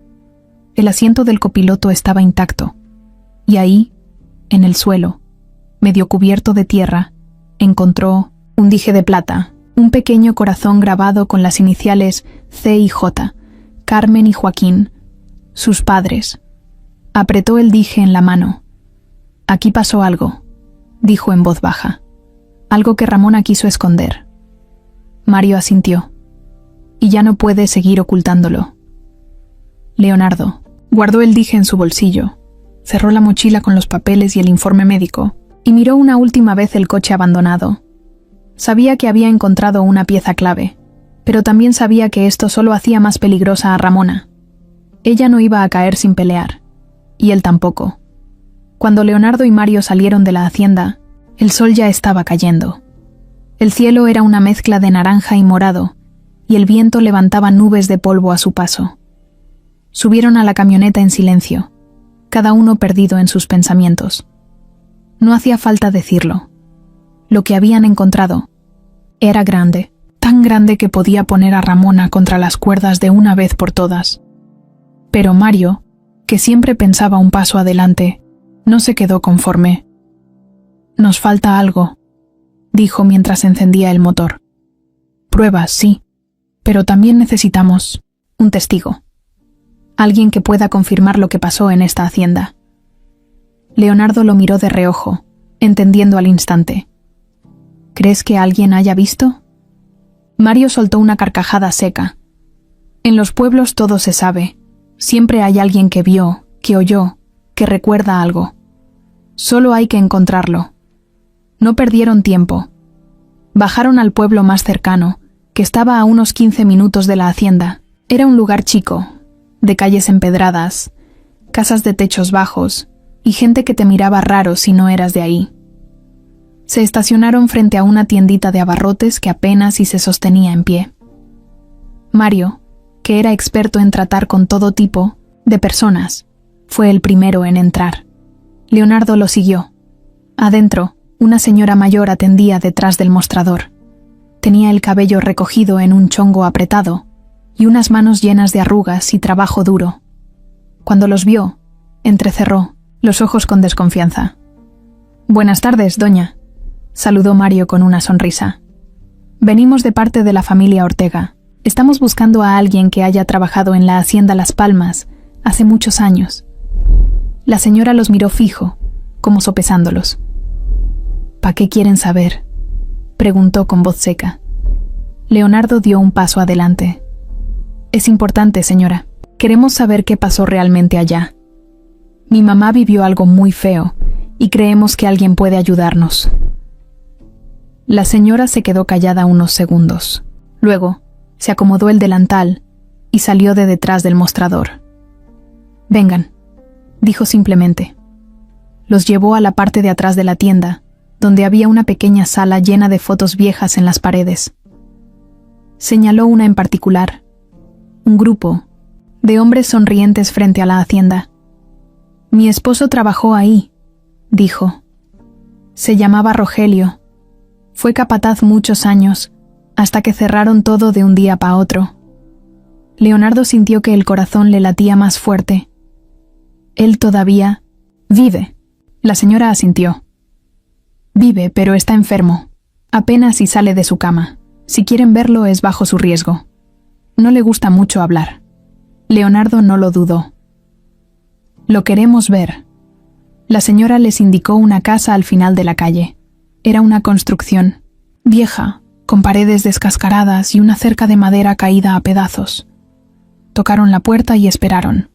El asiento del copiloto estaba intacto, y ahí, en el suelo, medio cubierto de tierra, encontró un dije de plata, un pequeño corazón grabado con las iniciales C y J, Carmen y Joaquín, sus padres. Apretó el dije en la mano. «Aquí pasó algo», dijo en voz baja. Algo que Ramona quiso esconder. Mario asintió. «Y ya no puede seguir ocultándolo». Leonardo guardó el dije en su bolsillo, cerró la mochila con los papeles y el informe médico, y miró una última vez el coche abandonado. Sabía que había encontrado una pieza clave, pero también sabía que esto solo hacía más peligrosa a Ramona. Ella no iba a caer sin pelear, y él tampoco. Cuando Leonardo y Mario salieron de la hacienda, el sol ya estaba cayendo. El cielo era una mezcla de naranja y morado, y el viento levantaba nubes de polvo a su paso. Subieron a la camioneta en silencio, cada uno perdido en sus pensamientos. No hacía falta decirlo. Lo que habían encontrado era grande, tan grande que podía poner a Ramona contra las cuerdas de una vez por todas. Pero Mario, que siempre pensaba un paso adelante, no se quedó conforme. «Nos falta algo», dijo mientras encendía el motor. «Pruebas, sí, pero también necesitamos un testigo. Alguien que pueda confirmar lo que pasó en esta hacienda». Leonardo lo miró de reojo, entendiendo al instante. «¿Crees que alguien haya visto?» Mario soltó una carcajada seca. «En los pueblos todo se sabe. Siempre hay alguien que vio, que oyó, que recuerda algo. Solo hay que encontrarlo». No perdieron tiempo. Bajaron al pueblo más cercano, que estaba a unos 15 minutos de la hacienda. Era un lugar chico, de calles empedradas, casas de techos bajos y gente que te miraba raro si no eras de ahí. Se estacionaron frente a una tiendita de abarrotes que apenas si se sostenía en pie. Mario, que era experto en tratar con todo tipo, De personas. Fue el primero en entrar. Leonardo lo siguió. Adentro, una señora mayor atendía detrás del mostrador. Tenía el cabello recogido en un chongo apretado y unas manos llenas de arrugas y trabajo duro. Cuando los vio, entrecerró los ojos con desconfianza. «Buenas tardes, doña», saludó Mario con una sonrisa. «Venimos de parte de la familia Ortega. Estamos buscando a alguien que haya trabajado en la hacienda Las Palmas hace muchos años». La señora los miró fijo, como sopesándolos. «¿Pa qué quieren saber?», preguntó con voz seca. Leonardo dio un paso adelante. «Es importante, señora. Queremos saber qué pasó realmente allá. Mi mamá vivió algo muy feo y creemos que alguien puede ayudarnos». La señora se quedó callada unos segundos. Luego, se acomodó el delantal y salió de detrás del mostrador. «Vengan», dijo simplemente. Los llevó a la parte de atrás de la tienda, donde había una pequeña sala llena de fotos viejas en las paredes. Señaló una en particular. Un grupo de hombres sonrientes frente a la hacienda. «Mi esposo trabajó ahí», dijo. «Se llamaba Rogelio. Fue capataz muchos años, hasta que cerraron todo de un día para otro». Leonardo sintió que el corazón le latía más fuerte. «Él todavía vive», la señora asintió. «Vive, pero está enfermo. Apenas si sale de su cama. Si quieren verlo es bajo su riesgo. No le gusta mucho hablar». Leonardo no lo dudó. «Lo queremos ver». La señora les indicó una casa al final de la calle. Era una construcción vieja, con paredes descascaradas y una cerca de madera caída a pedazos. Tocaron la puerta y esperaron.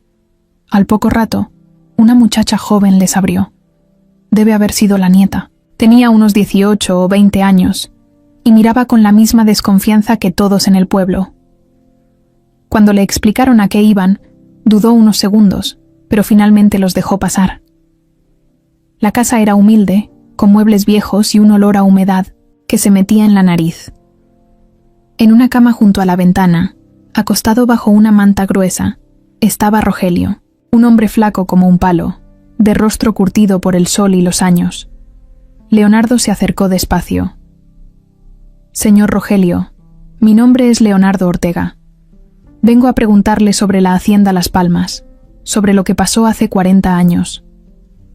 Al poco rato, una muchacha joven les abrió. Debe haber sido la nieta. Tenía unos 18 o 20 años y miraba con la misma desconfianza que todos en el pueblo. Cuando le explicaron a qué iban, dudó unos segundos, pero finalmente los dejó pasar. La casa era humilde, con muebles viejos y un olor a humedad que se metía en la nariz. En una cama junto a la ventana, acostado bajo una manta gruesa, estaba Rogelio, un hombre flaco como un palo, de rostro curtido por el sol y los años. Leonardo se acercó despacio. «Señor Rogelio, mi nombre es Leonardo Ortega. Vengo a preguntarle sobre la hacienda Las Palmas, sobre lo que pasó hace 40 años».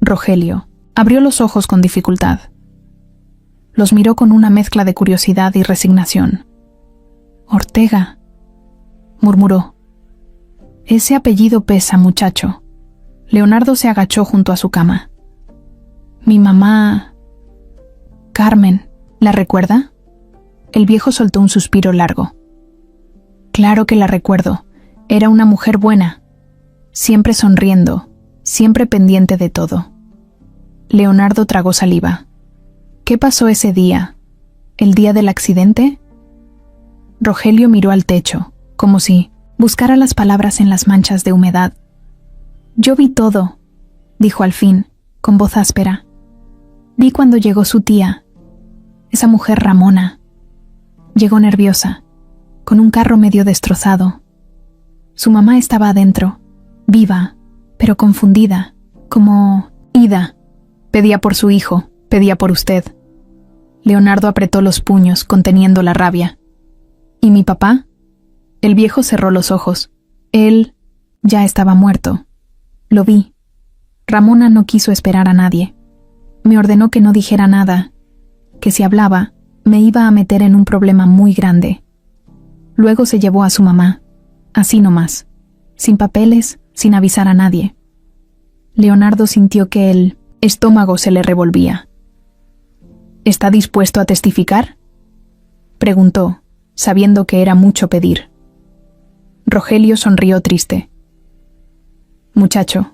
Rogelio abrió los ojos con dificultad. Los miró con una mezcla de curiosidad y resignación. «Ortega», murmuró. «Ese apellido pesa, muchacho». Leonardo se agachó junto a su cama. «Mi mamá... Carmen, ¿la recuerda?». El viejo soltó un suspiro largo. «Claro que la recuerdo. Era una mujer buena, siempre sonriendo, siempre pendiente de todo». Leonardo tragó saliva. «¿Qué pasó ese día? ¿El día del accidente?». Rogelio miró al techo, como si buscara las palabras en las manchas de humedad. «Yo vi todo», dijo al fin, con voz áspera. «Vi cuando llegó su tía, esa mujer Ramona. Llegó nerviosa, con un carro medio destrozado. Su mamá estaba adentro, viva, pero confundida, como ida. Pedía por su hijo, pedía por usted». Leonardo apretó los puños, conteniendo la rabia. «¿Y mi papá?». El viejo cerró los ojos. Él ya estaba muerto. Lo vi. Ramona no quiso esperar a nadie. Me ordenó que no dijera nada, que si hablaba, me iba a meter en un problema muy grande. Luego se llevó a su mamá, así nomás, sin papeles, sin avisar a nadie. Leonardo sintió que el estómago se le revolvía. «¿Está dispuesto a testificar?», preguntó, sabiendo que era mucho pedir. Rogelio sonrió triste. «Muchacho,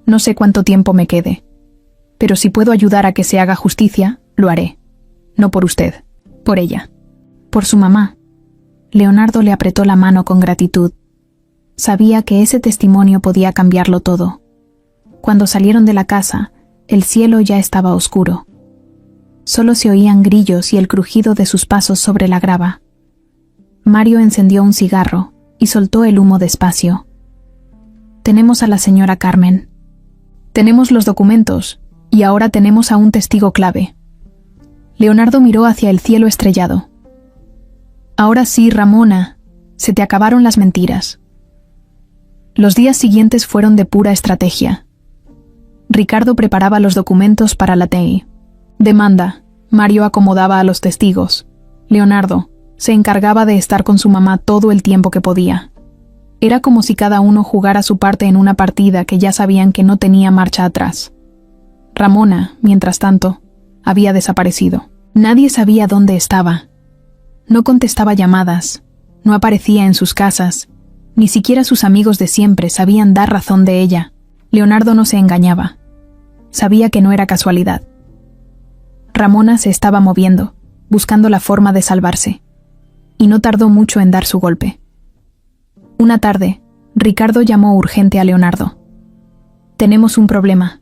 no sé cuánto tiempo me quede, pero si puedo ayudar a que se haga justicia, lo haré. No por usted, por ella, por su mamá». Leonardo le apretó la mano con gratitud. Sabía que ese testimonio podía cambiarlo todo. Cuando salieron de la casa, el cielo ya estaba oscuro. Solo se oían grillos y el crujido de sus pasos sobre la grava. Mario encendió un cigarro y soltó el humo despacio. Tenemos a la señora Carmen. Tenemos los documentos, y ahora tenemos a un testigo clave. Leonardo miró hacia el cielo estrellado. Ahora sí, Ramona, se te acabaron las mentiras. Los días siguientes fueron de pura estrategia. Ricardo preparaba los documentos para la TEI. Demanda. Mario acomodaba a los testigos. Leonardo se encargaba de estar con su mamá todo el tiempo que podía. Era como si cada uno jugara su parte en una partida que ya sabían que no tenía marcha atrás. Ramona, mientras tanto, había desaparecido. Nadie sabía dónde estaba. No contestaba llamadas, no aparecía en sus casas, ni siquiera sus amigos de siempre sabían dar razón de ella. Leonardo no se engañaba. Sabía que no era casualidad. Ramona se estaba moviendo, buscando la forma de salvarse, y no tardó mucho en dar su golpe. Una tarde, Ricardo llamó urgente a Leonardo. «Tenemos un problema».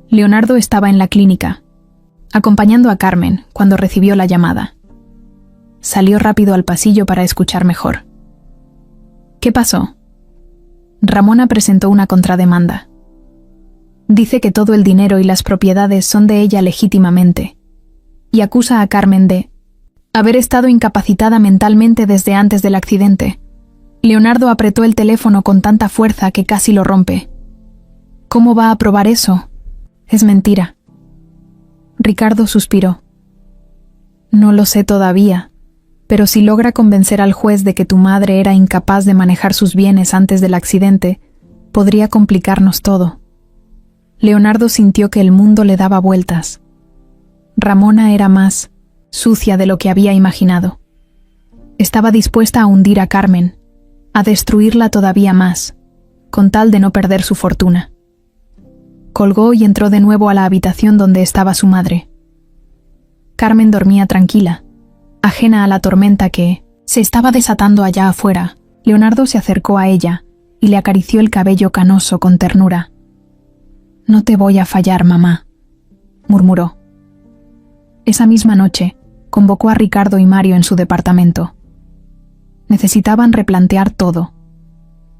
Leonardo estaba en la clínica, acompañando a Carmen cuando recibió la llamada. Salió rápido al pasillo para escuchar mejor. «¿Qué pasó?» Ramona presentó una contrademanda. Dice que todo el dinero y las propiedades son de ella legítimamente, y acusa a Carmen de haber estado incapacitada mentalmente desde antes del accidente. Leonardo apretó el teléfono con tanta fuerza que casi lo rompe. ¿Cómo va a probar eso? Es mentira. Ricardo suspiró. No lo sé todavía, pero si logra convencer al juez de que tu madre era incapaz de manejar sus bienes antes del accidente, podría complicarnos todo. Leonardo sintió que el mundo le daba vueltas. Ramona era más sucia de lo que había imaginado. Estaba dispuesta a hundir a Carmen, a destruirla todavía más, con tal de no perder su fortuna. Colgó y entró de nuevo a la habitación donde estaba su madre. Carmen dormía tranquila, ajena a la tormenta que se estaba desatando allá afuera. Leonardo se acercó a ella y le acarició el cabello canoso con ternura. «No te voy a fallar, mamá», murmuró. Esa misma noche, convocó a Ricardo y Mario en su departamento. Necesitaban replantear todo.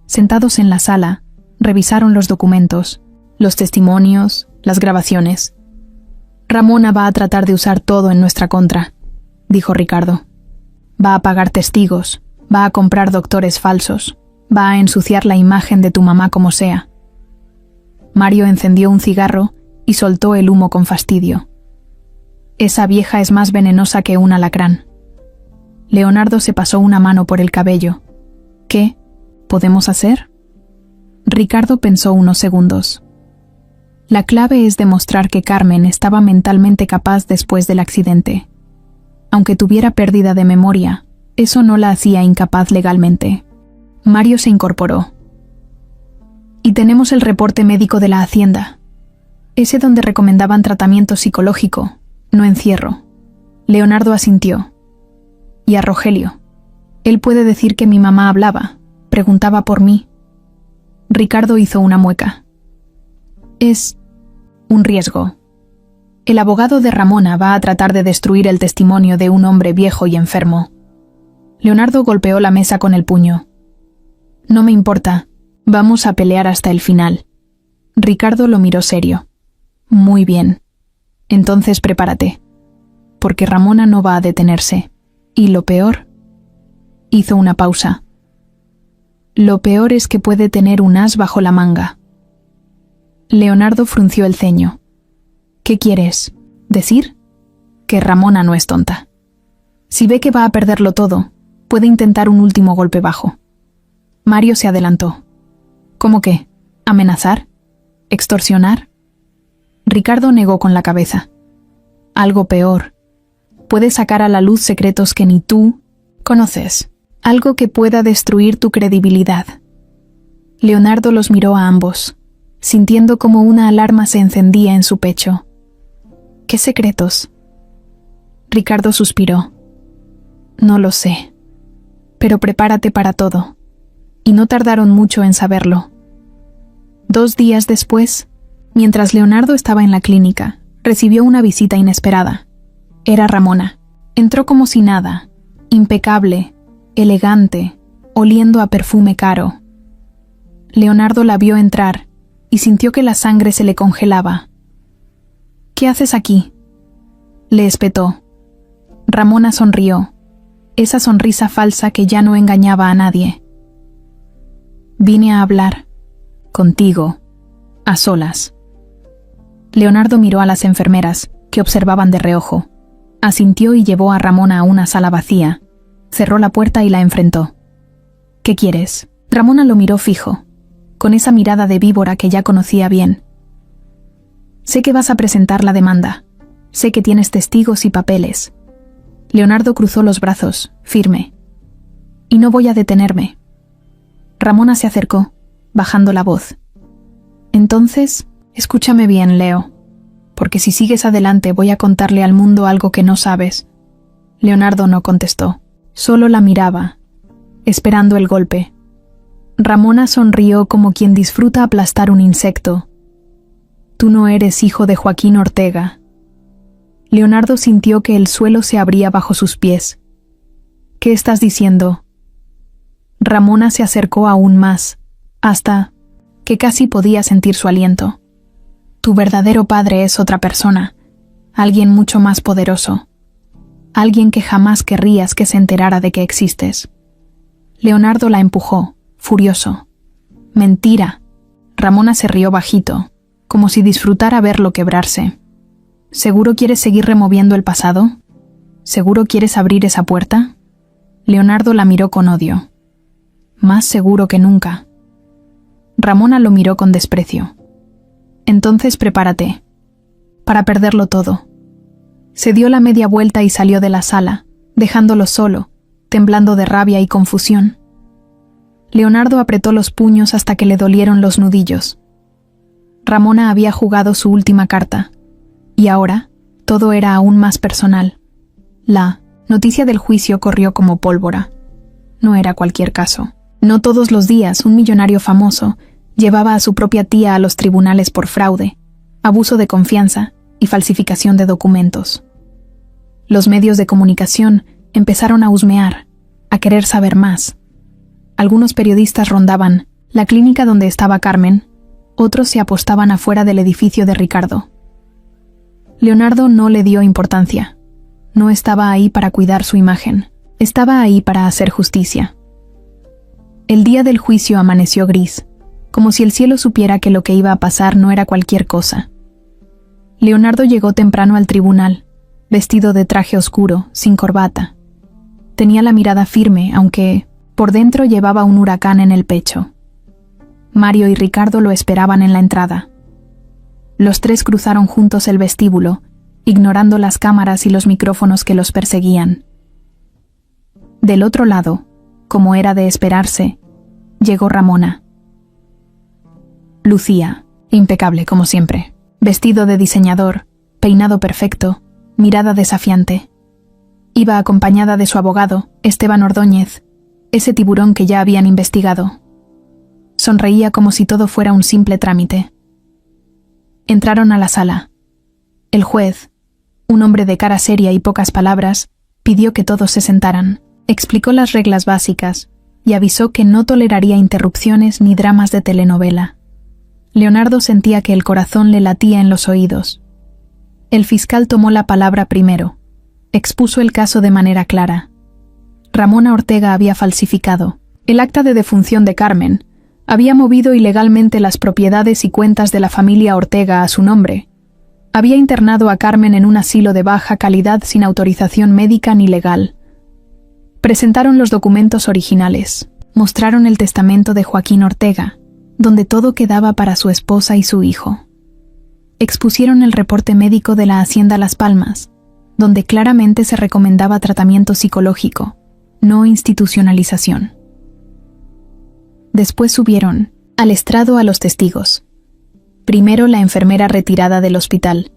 Sentados en la sala, revisaron los documentos, los testimonios, las grabaciones. «Ramona va a tratar de usar todo en nuestra contra», dijo Ricardo. «Va a pagar testigos, va a comprar doctores falsos, va a ensuciar la imagen de tu mamá como sea». Mario encendió un cigarro y soltó el humo con fastidio. «Esa vieja es más venenosa que un alacrán». Leonardo se pasó una mano por el cabello. «¿Qué podemos hacer?» Ricardo pensó unos segundos. La clave es demostrar que Carmen estaba mentalmente capaz después del accidente. Aunque tuviera pérdida de memoria, eso no la hacía incapaz legalmente. Mario se incorporó. «Y tenemos el reporte médico de la Hacienda. Ese donde recomendaban tratamiento psicológico, no encierro». Leonardo asintió. «¿Y a Rogelio? Él puede decir que mi mamá hablaba, preguntaba por mí». Ricardo hizo una mueca. «Es un riesgo. El abogado de Ramona va a tratar de destruir el testimonio de un hombre viejo y enfermo». Leonardo golpeó la mesa con el puño. «No me importa. Vamos a pelear hasta el final». Ricardo lo miró serio. «Muy bien. Entonces prepárate. Porque Ramona no va a detenerse. Y lo peor...» Hizo una pausa. «Lo peor es que puede tener un as bajo la manga». Leonardo frunció el ceño. «¿Qué quieres decir?» «Que Ramona no es tonta. Si ve que va a perderlo todo, puede intentar un último golpe bajo». Mario se adelantó. «¿Cómo qué? ¿Amenazar? ¿Extorsionar?» Ricardo negó con la cabeza. «Algo peor. Puede sacar a la luz secretos que ni tú conoces. Algo que pueda destruir tu credibilidad». Leonardo los miró a ambos, sintiendo como una alarma se encendía en su pecho. «¿Qué secretos?» Ricardo suspiró. «No lo sé. Pero prepárate para todo». Y no tardaron mucho en saberlo. 2 días después, mientras Leonardo estaba en la clínica, recibió una visita inesperada. Era Ramona. Entró como si nada, impecable, elegante, oliendo a perfume caro. Leonardo la vio entrar y sintió que la sangre se le congelaba. «¿Qué haces aquí?», le espetó. Ramona sonrió, esa sonrisa falsa que ya no engañaba a nadie. «Vine a hablar contigo, a solas». Leonardo miró a las enfermeras, que observaban de reojo. Asintió y llevó a Ramona a una sala vacía. Cerró la puerta y la enfrentó. «¿Qué quieres?». Ramona lo miró fijo, con esa mirada de víbora que ya conocía bien. «Sé que vas a presentar la demanda. Sé que tienes testigos y papeles». Leonardo cruzó los brazos, firme. «Y no voy a detenerme». Ramona se acercó, bajando la voz. «Entonces, escúchame bien, Leo, porque si sigues adelante voy a contarle al mundo algo que no sabes». Leonardo no contestó, solo la miraba, esperando el golpe. Ramona sonrió como quien disfruta aplastar un insecto. «Tú no eres hijo de Joaquín Ortega». Leonardo sintió que el suelo se abría bajo sus pies. «¿Qué estás diciendo?». Ramona se acercó aún más, hasta que casi podía sentir su aliento. «Tu verdadero padre es otra persona, alguien mucho más poderoso, alguien que jamás querrías que se enterara de que existes». Leonardo la empujó, furioso. «Mentira». Ramona se rió bajito, como si disfrutara verlo quebrarse. «¿Seguro quieres seguir removiendo el pasado? ¿Seguro quieres abrir esa puerta?». Leonardo la miró con odio. «Más seguro que nunca». Ramona lo miró con desprecio. «Entonces prepárate para perderlo todo». Se dio la media vuelta y salió de la sala, dejándolo solo, temblando de rabia y confusión. Leonardo apretó los puños hasta que le dolieron los nudillos. Ramona había jugado su última carta, y ahora todo era aún más personal. La noticia del juicio corrió como pólvora. No era cualquier caso. No todos los días un millonario famoso llevaba a su propia tía a los tribunales por fraude, abuso de confianza y falsificación de documentos. Los medios de comunicación empezaron a husmear, a querer saber más. Algunos periodistas rondaban la clínica donde estaba Carmen, otros se apostaban afuera del edificio de Ricardo. Leonardo no le dio importancia. No estaba ahí para cuidar su imagen, estaba ahí para hacer justicia. El día del juicio amaneció gris, como si el cielo supiera que lo que iba a pasar no era cualquier cosa. Leonardo llegó temprano al tribunal, vestido de traje oscuro, sin corbata. Tenía la mirada firme, aunque por dentro llevaba un huracán en el pecho. Mario y Ricardo lo esperaban en la entrada. Los tres cruzaron juntos el vestíbulo, ignorando las cámaras y los micrófonos que los perseguían. Del otro lado, como era de esperarse, llegó Ramona. Lucía, impecable como siempre, vestido de diseñador, peinado perfecto, mirada desafiante. Iba acompañada de su abogado, Esteban Ordóñez, ese tiburón que ya habían investigado. Sonreía como si todo fuera un simple trámite. Entraron a la sala. El juez, un hombre de cara seria y pocas palabras, pidió que todos se sentaran, explicó las reglas básicas y avisó que no toleraría interrupciones ni dramas de telenovela. Leonardo sentía que el corazón le latía en los oídos. El fiscal tomó la palabra primero. Expuso el caso de manera clara. Ramona Ortega había falsificado el acta de defunción de Carmen, había movido ilegalmente las propiedades y cuentas de la familia Ortega a su nombre. Había internado a Carmen en un asilo de baja calidad sin autorización médica ni legal. Presentaron los documentos originales. Mostraron el testamento de Joaquín Ortega, donde todo quedaba para su esposa y su hijo. Expusieron el reporte médico de la Hacienda Las Palmas, donde claramente se recomendaba tratamiento psicológico, no institucionalización. Después subieron al estrado a los testigos. Primero la enfermera retirada del hospital,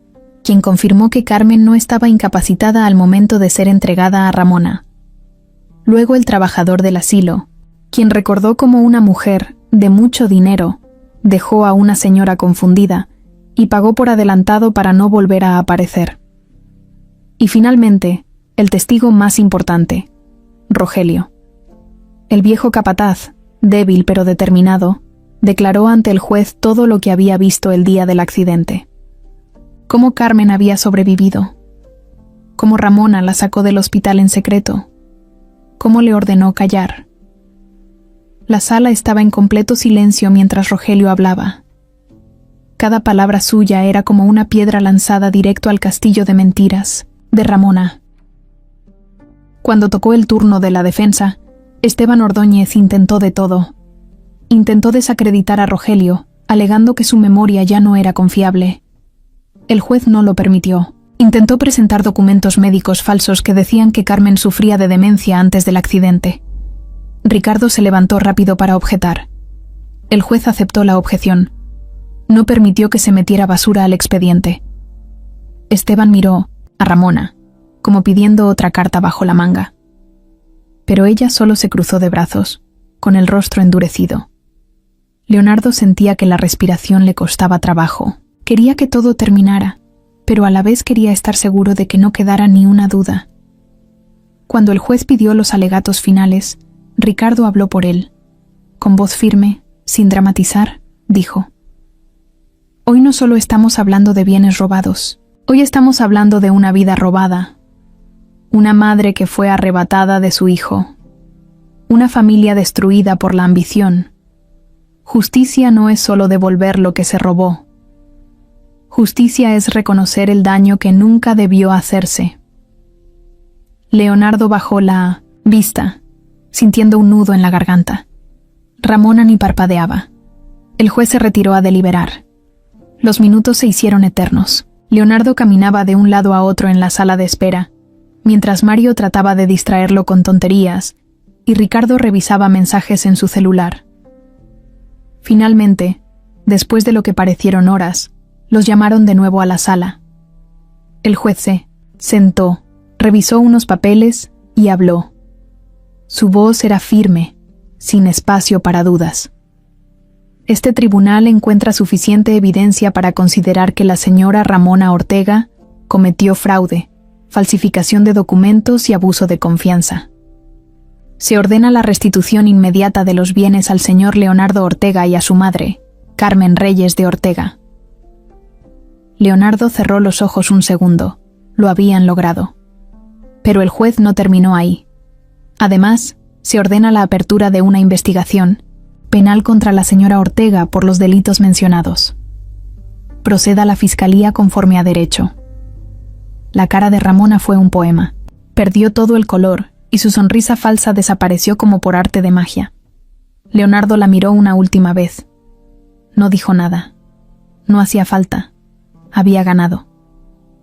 quien confirmó que Carmen no estaba incapacitada al momento de ser entregada a Ramona. Luego el trabajador del asilo, quien recordó cómo una mujer, de mucho dinero, dejó a una señora confundida y pagó por adelantado para no volver a aparecer. Y finalmente, el testigo más importante, Rogelio. El viejo capataz, débil pero determinado, declaró ante el juez todo lo que había visto el día del accidente. Cómo Carmen había sobrevivido. Cómo Ramona la sacó del hospital en secreto. Cómo le ordenó callar. La sala estaba en completo silencio mientras Rogelio hablaba. Cada palabra suya era como una piedra lanzada directo al castillo de mentiras de Ramona. Cuando tocó el turno de la defensa, Esteban Ordóñez intentó de todo. Intentó desacreditar a Rogelio, alegando que su memoria ya no era confiable. El juez no lo permitió. Intentó presentar documentos médicos falsos que decían que Carmen sufría de demencia antes del accidente. Ricardo se levantó rápido para objetar. El juez aceptó la objeción. No permitió que se metiera basura al expediente. Esteban miró a Ramona, como pidiendo otra carta bajo la manga. Pero ella solo se cruzó de brazos, con el rostro endurecido. Leonardo sentía que la respiración le costaba trabajo. Quería que todo terminara, pero a la vez quería estar seguro de que no quedara ni una duda. Cuando el juez pidió los alegatos finales, Ricardo habló por él. Con voz firme, sin dramatizar, dijo: «Hoy no solo estamos hablando de bienes robados, hoy estamos hablando de una vida robada. Una madre que fue arrebatada de su hijo. Una familia destruida por la ambición. Justicia no es solo devolver lo que se robó. Justicia es reconocer el daño que nunca debió hacerse». Leonardo bajó la vista, sintiendo un nudo en la garganta. Ramona ni parpadeaba. El juez se retiró a deliberar. Los minutos se hicieron eternos. Leonardo caminaba de un lado a otro en la sala de espera, mientras Mario trataba de distraerlo con tonterías, y Ricardo revisaba mensajes en su celular. Finalmente, después de lo que parecieron horas, los llamaron de nuevo a la sala. El juez se sentó, revisó unos papeles y habló. Su voz era firme, sin espacio para dudas. Este tribunal encuentra suficiente evidencia para considerar que la señora Ramona Ortega cometió fraude, falsificación de documentos y abuso de confianza. Se ordena la restitución inmediata de los bienes al señor Leonardo Ortega y a su madre, Carmen Reyes de Ortega. Leonardo cerró los ojos un segundo. Lo habían logrado. Pero el juez no terminó ahí. Además, se ordena la apertura de una investigación penal contra la señora Ortega por los delitos mencionados. Proceda la fiscalía conforme a derecho. La cara de Ramona fue un poema. Perdió todo el color y su sonrisa falsa desapareció como por arte de magia. Leonardo la miró una última vez. No dijo nada. No hacía falta. Había ganado.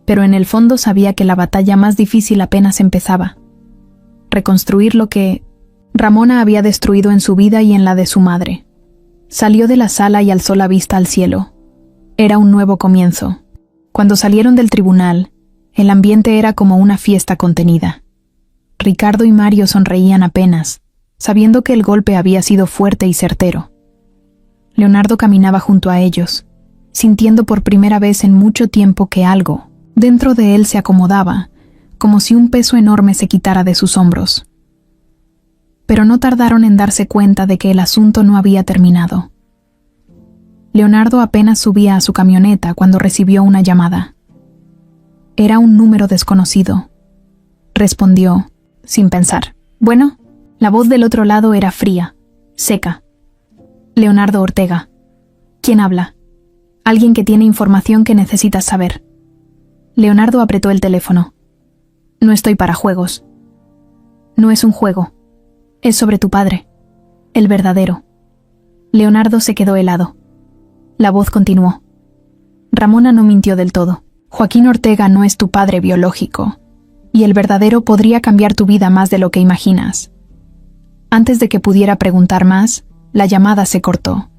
Pero en el fondo sabía que la batalla más difícil apenas empezaba. Reconstruir lo que Ramona había destruido en su vida y en la de su madre. Salió de la sala y alzó la vista al cielo. Era un nuevo comienzo. Cuando salieron del tribunal, el ambiente era como una fiesta contenida. Ricardo y Mario sonreían apenas, sabiendo que el golpe había sido fuerte y certero. Leonardo caminaba junto a ellos, sintiendo por primera vez en mucho tiempo que algo dentro de él se acomodaba, como si un peso enorme se quitara de sus hombros. Pero no tardaron en darse cuenta de que el asunto no había terminado. Leonardo apenas subía a su camioneta cuando recibió una llamada. Era un número desconocido. Respondió, sin pensar. «Bueno». La voz del otro lado era fría, seca. «Leonardo Ortega». «¿Quién habla?» «Alguien que tiene información que necesitas saber». Leonardo apretó el teléfono. «No estoy para juegos». «No es un juego. Es sobre tu padre. El verdadero». Leonardo se quedó helado. La voz continuó. «Ramona no mintió del todo. Joaquín Ortega no es tu padre biológico, y el verdadero podría cambiar tu vida más de lo que imaginas». Antes de que pudiera preguntar más, la llamada se cortó.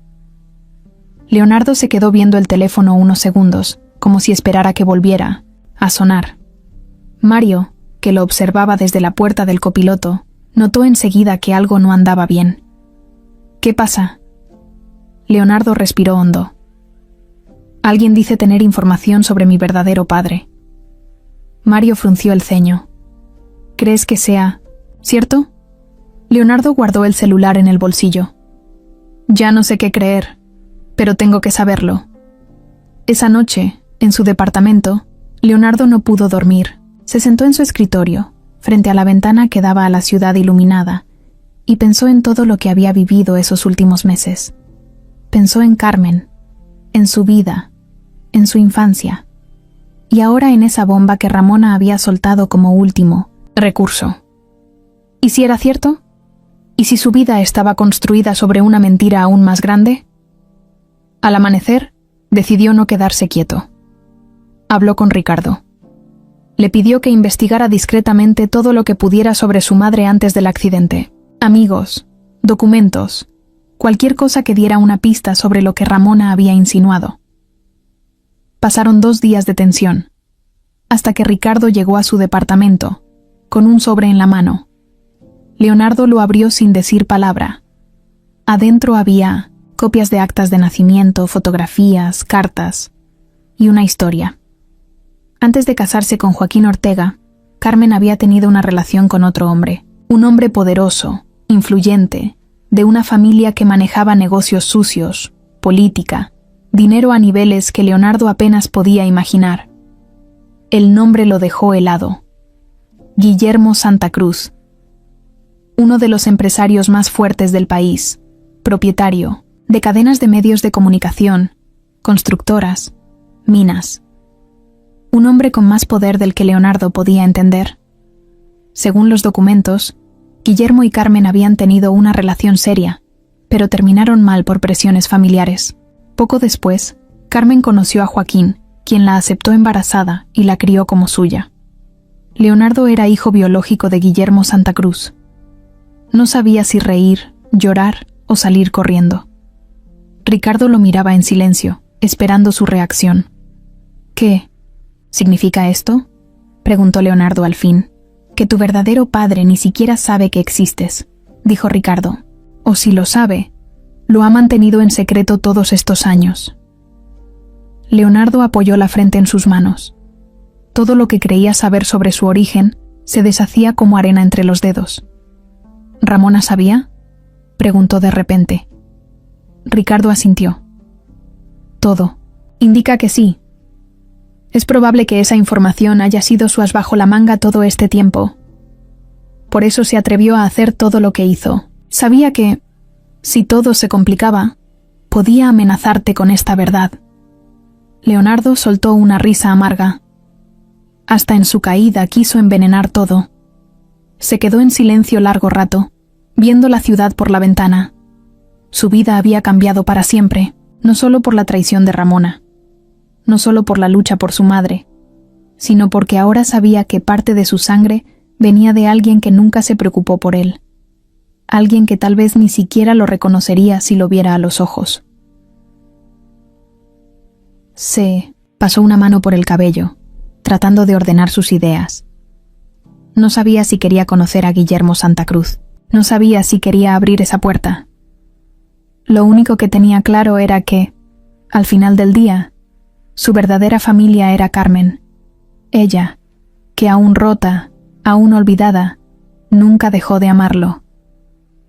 Leonardo se quedó viendo el teléfono unos segundos, como si esperara que volviera a sonar. Mario, que lo observaba desde la puerta del copiloto, notó enseguida que algo no andaba bien. «¿Qué pasa?» Leonardo respiró hondo. «Alguien dice tener información sobre mi verdadero padre». Mario frunció el ceño. «¿Crees que sea cierto?» Leonardo guardó el celular en el bolsillo. Ya no sé qué creer, pero tengo que saberlo. Esa noche, en su departamento, Leonardo no pudo dormir. Se sentó en su escritorio, frente a la ventana que daba a la ciudad iluminada, y pensó en todo lo que había vivido esos últimos meses. Pensó en Carmen, en su vida, en su infancia, y ahora en esa bomba que Ramona había soltado como último recurso. ¿Y si era cierto? ¿Y si su vida estaba construida sobre una mentira aún más grande? Al amanecer, decidió no quedarse quieto. Habló con Ricardo. Le pidió que investigara discretamente todo lo que pudiera sobre su madre antes del accidente. Amigos, documentos, cualquier cosa que diera una pista sobre lo que Ramona había insinuado. Pasaron 2 días de tensión, hasta que Ricardo llegó a su departamento, con un sobre en la mano. Leonardo lo abrió sin decir palabra. Adentro había copias de actas de nacimiento, fotografías, cartas y una historia. Antes de casarse con Joaquín Ortega, Carmen había tenido una relación con otro hombre, un hombre poderoso, influyente, de una familia que manejaba negocios sucios, política, dinero a niveles que Leonardo apenas podía imaginar. El nombre lo dejó helado. Guillermo Santa Cruz, uno de los empresarios más fuertes del país, propietario de cadenas de medios de comunicación, constructoras, minas. Un hombre con más poder del que Leonardo podía entender. Según los documentos, Guillermo y Carmen habían tenido una relación seria, pero terminaron mal por presiones familiares. Poco después, Carmen conoció a Joaquín, quien la aceptó embarazada y la crió como suya. Leonardo era hijo biológico de Guillermo Santa Cruz. No sabía si reír, llorar o salir corriendo. Ricardo lo miraba en silencio, esperando su reacción. ¿Qué significa esto?, preguntó Leonardo al fin. Que tu verdadero padre ni siquiera sabe que existes, dijo Ricardo. O si lo sabe, lo ha mantenido en secreto todos estos años. Leonardo apoyó la frente en sus manos. Todo lo que creía saber sobre su origen se deshacía como arena entre los dedos. ¿Ramona sabía?, preguntó de repente. Ricardo asintió. Todo indica que sí. Es probable que esa información haya sido su as bajo la manga todo este tiempo. Por eso se atrevió a hacer todo lo que hizo. Sabía que, si todo se complicaba, podía amenazarte con esta verdad. Leonardo soltó una risa amarga. Hasta en su caída quiso envenenar todo. Se quedó en silencio largo rato, viendo la ciudad por la ventana. Su vida había cambiado para siempre, no solo por la traición de Ramona, no solo por la lucha por su madre, sino porque ahora sabía que parte de su sangre venía de alguien que nunca se preocupó por él, alguien que tal vez ni siquiera lo reconocería si lo viera a los ojos. Se pasó una mano por el cabello, tratando de ordenar sus ideas. No sabía si quería conocer a Guillermo Santa Cruz, no sabía si quería abrir esa puerta. Lo único que tenía claro era que, al final del día, su verdadera familia era Carmen. Ella, que aún rota, aún olvidada, nunca dejó de amarlo.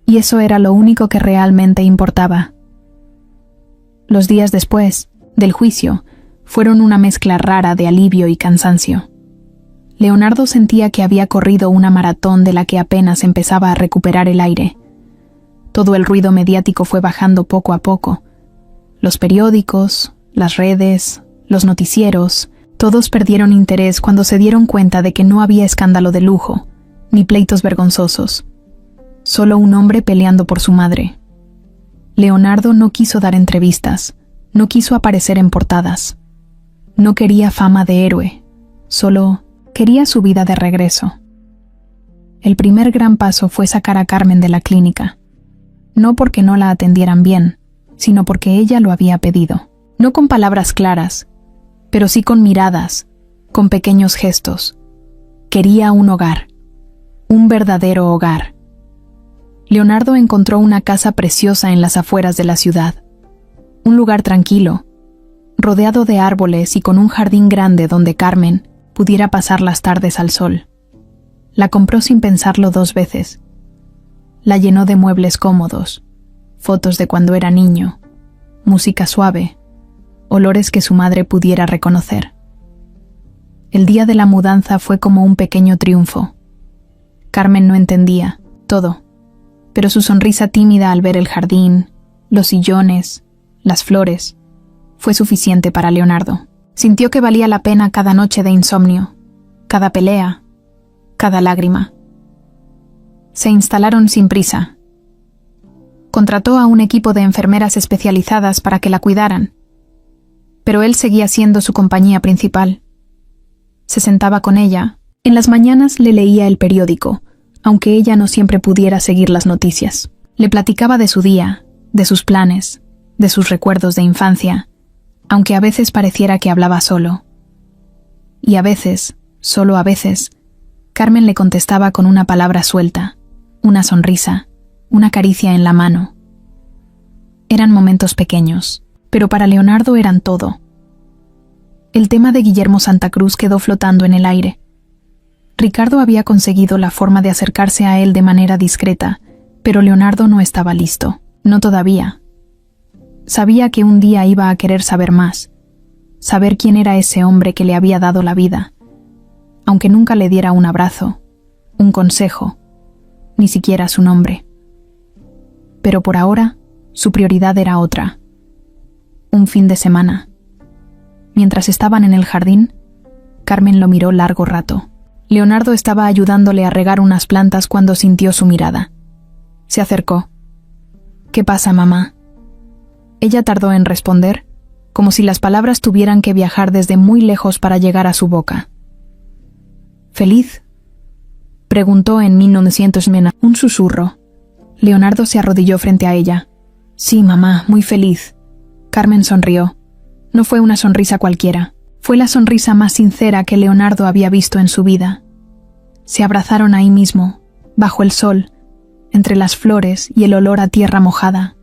Y eso era lo único que realmente importaba. Los días después, del juicio, fueron una mezcla rara de alivio y cansancio. Leonardo sentía que había corrido una maratón de la que apenas empezaba a recuperar el aire. Todo el ruido mediático fue bajando poco a poco. Los periódicos, las redes, los noticieros, todos perdieron interés cuando se dieron cuenta de que no había escándalo de lujo, ni pleitos vergonzosos. Solo un hombre peleando por su madre. Leonardo no quiso dar entrevistas, no quiso aparecer en portadas. No quería fama de héroe, solo quería su vida de regreso. El primer gran paso fue sacar a Carmen de la clínica. No porque no la atendieran bien, sino porque ella lo había pedido. No con palabras claras, pero sí con miradas, con pequeños gestos. Quería un hogar, un verdadero hogar. Leonardo encontró una casa preciosa en las afueras de la ciudad. Un lugar tranquilo, rodeado de árboles y con un jardín grande donde Carmen pudiera pasar las tardes al sol. La compró sin pensarlo 2 veces. La llenó de muebles cómodos, fotos de cuando era niño, música suave, olores que su madre pudiera reconocer. El día de la mudanza fue como un pequeño triunfo. Carmen no entendía todo, pero su sonrisa tímida al ver el jardín, los sillones, las flores, fue suficiente para Leonardo. Sintió que valía la pena cada noche de insomnio, cada pelea, cada lágrima. Se instalaron sin prisa. Contrató a un equipo de enfermeras especializadas para que la cuidaran, pero él seguía siendo su compañía principal. Se sentaba con ella. En las mañanas le leía el periódico, aunque ella no siempre pudiera seguir las noticias. Le platicaba de su día, de sus planes, de sus recuerdos de infancia, aunque a veces pareciera que hablaba solo. Y a veces, solo a veces, Carmen le contestaba con una palabra suelta, una sonrisa, una caricia en la mano. Eran momentos pequeños, pero para Leonardo eran todo. El tema de Guillermo Santa Cruz quedó flotando en el aire. Ricardo había conseguido la forma de acercarse a él de manera discreta, pero Leonardo no estaba listo, no todavía. Sabía que un día iba a querer saber más, saber quién era ese hombre que le había dado la vida, aunque nunca le diera un abrazo, un consejo, ni siquiera su nombre. Pero por ahora, su prioridad era otra. Un fin de semana. Mientras estaban en el jardín, Carmen lo miró largo rato. Leonardo estaba ayudándole a regar unas plantas cuando sintió su mirada. Se acercó. «¿Qué pasa, mamá?» Ella tardó en responder, como si las palabras tuvieran que viajar desde muy lejos para llegar a su boca. «¿Feliz?», preguntó en 1990, un susurro. Leonardo se arrodilló frente a ella. «Sí, mamá, muy feliz». Carmen sonrió. No fue una sonrisa cualquiera. Fue la sonrisa más sincera que Leonardo había visto en su vida. Se abrazaron ahí mismo, bajo el sol, entre las flores y el olor a tierra mojada.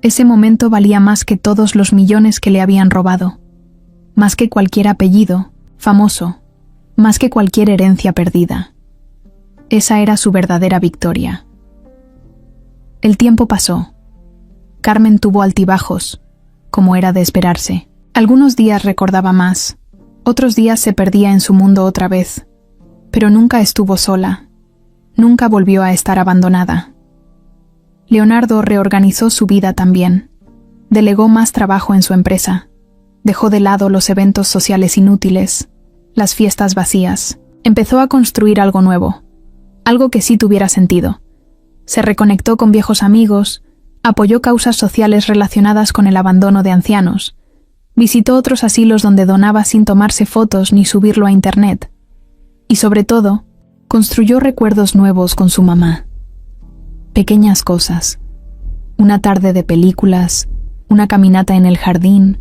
Ese momento valía más que todos los millones que le habían robado, más que cualquier apellido famoso, más que cualquier herencia perdida. Esa era su verdadera victoria. El tiempo pasó. Carmen tuvo altibajos, como era de esperarse. Algunos días recordaba más, otros días se perdía en su mundo otra vez, pero nunca estuvo sola, nunca volvió a estar abandonada. Leonardo reorganizó su vida también, delegó más trabajo en su empresa, dejó de lado los eventos sociales inútiles, las fiestas vacías, empezó a construir algo nuevo, algo que sí tuviera sentido. Se reconectó con viejos amigos, apoyó causas sociales relacionadas con el abandono de ancianos, visitó otros asilos donde donaba sin tomarse fotos ni subirlo a internet, y sobre todo, construyó recuerdos nuevos con su mamá. Pequeñas cosas, una tarde de películas, una caminata en el jardín,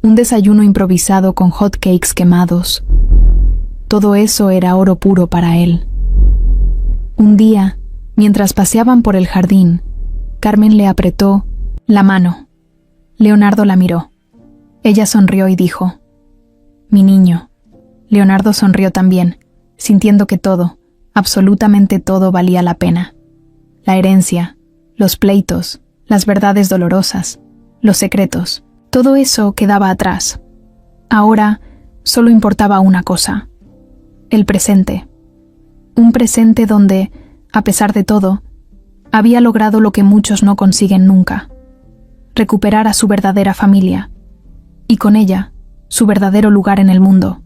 un desayuno improvisado con hot cakes quemados. Todo eso era oro puro para él. Un día, mientras paseaban por el jardín, Carmen le apretó la mano. Leonardo la miró. Ella sonrió y dijo: «Mi niño». Leonardo sonrió también, sintiendo que todo, absolutamente todo valía la pena. La herencia, los pleitos, las verdades dolorosas, los secretos, todo eso quedaba atrás. Ahora solo importaba una cosa: el presente. Un presente donde, a pesar de todo, había logrado lo que muchos no consiguen nunca: recuperar a su verdadera familia, y con ella, su verdadero lugar en el mundo.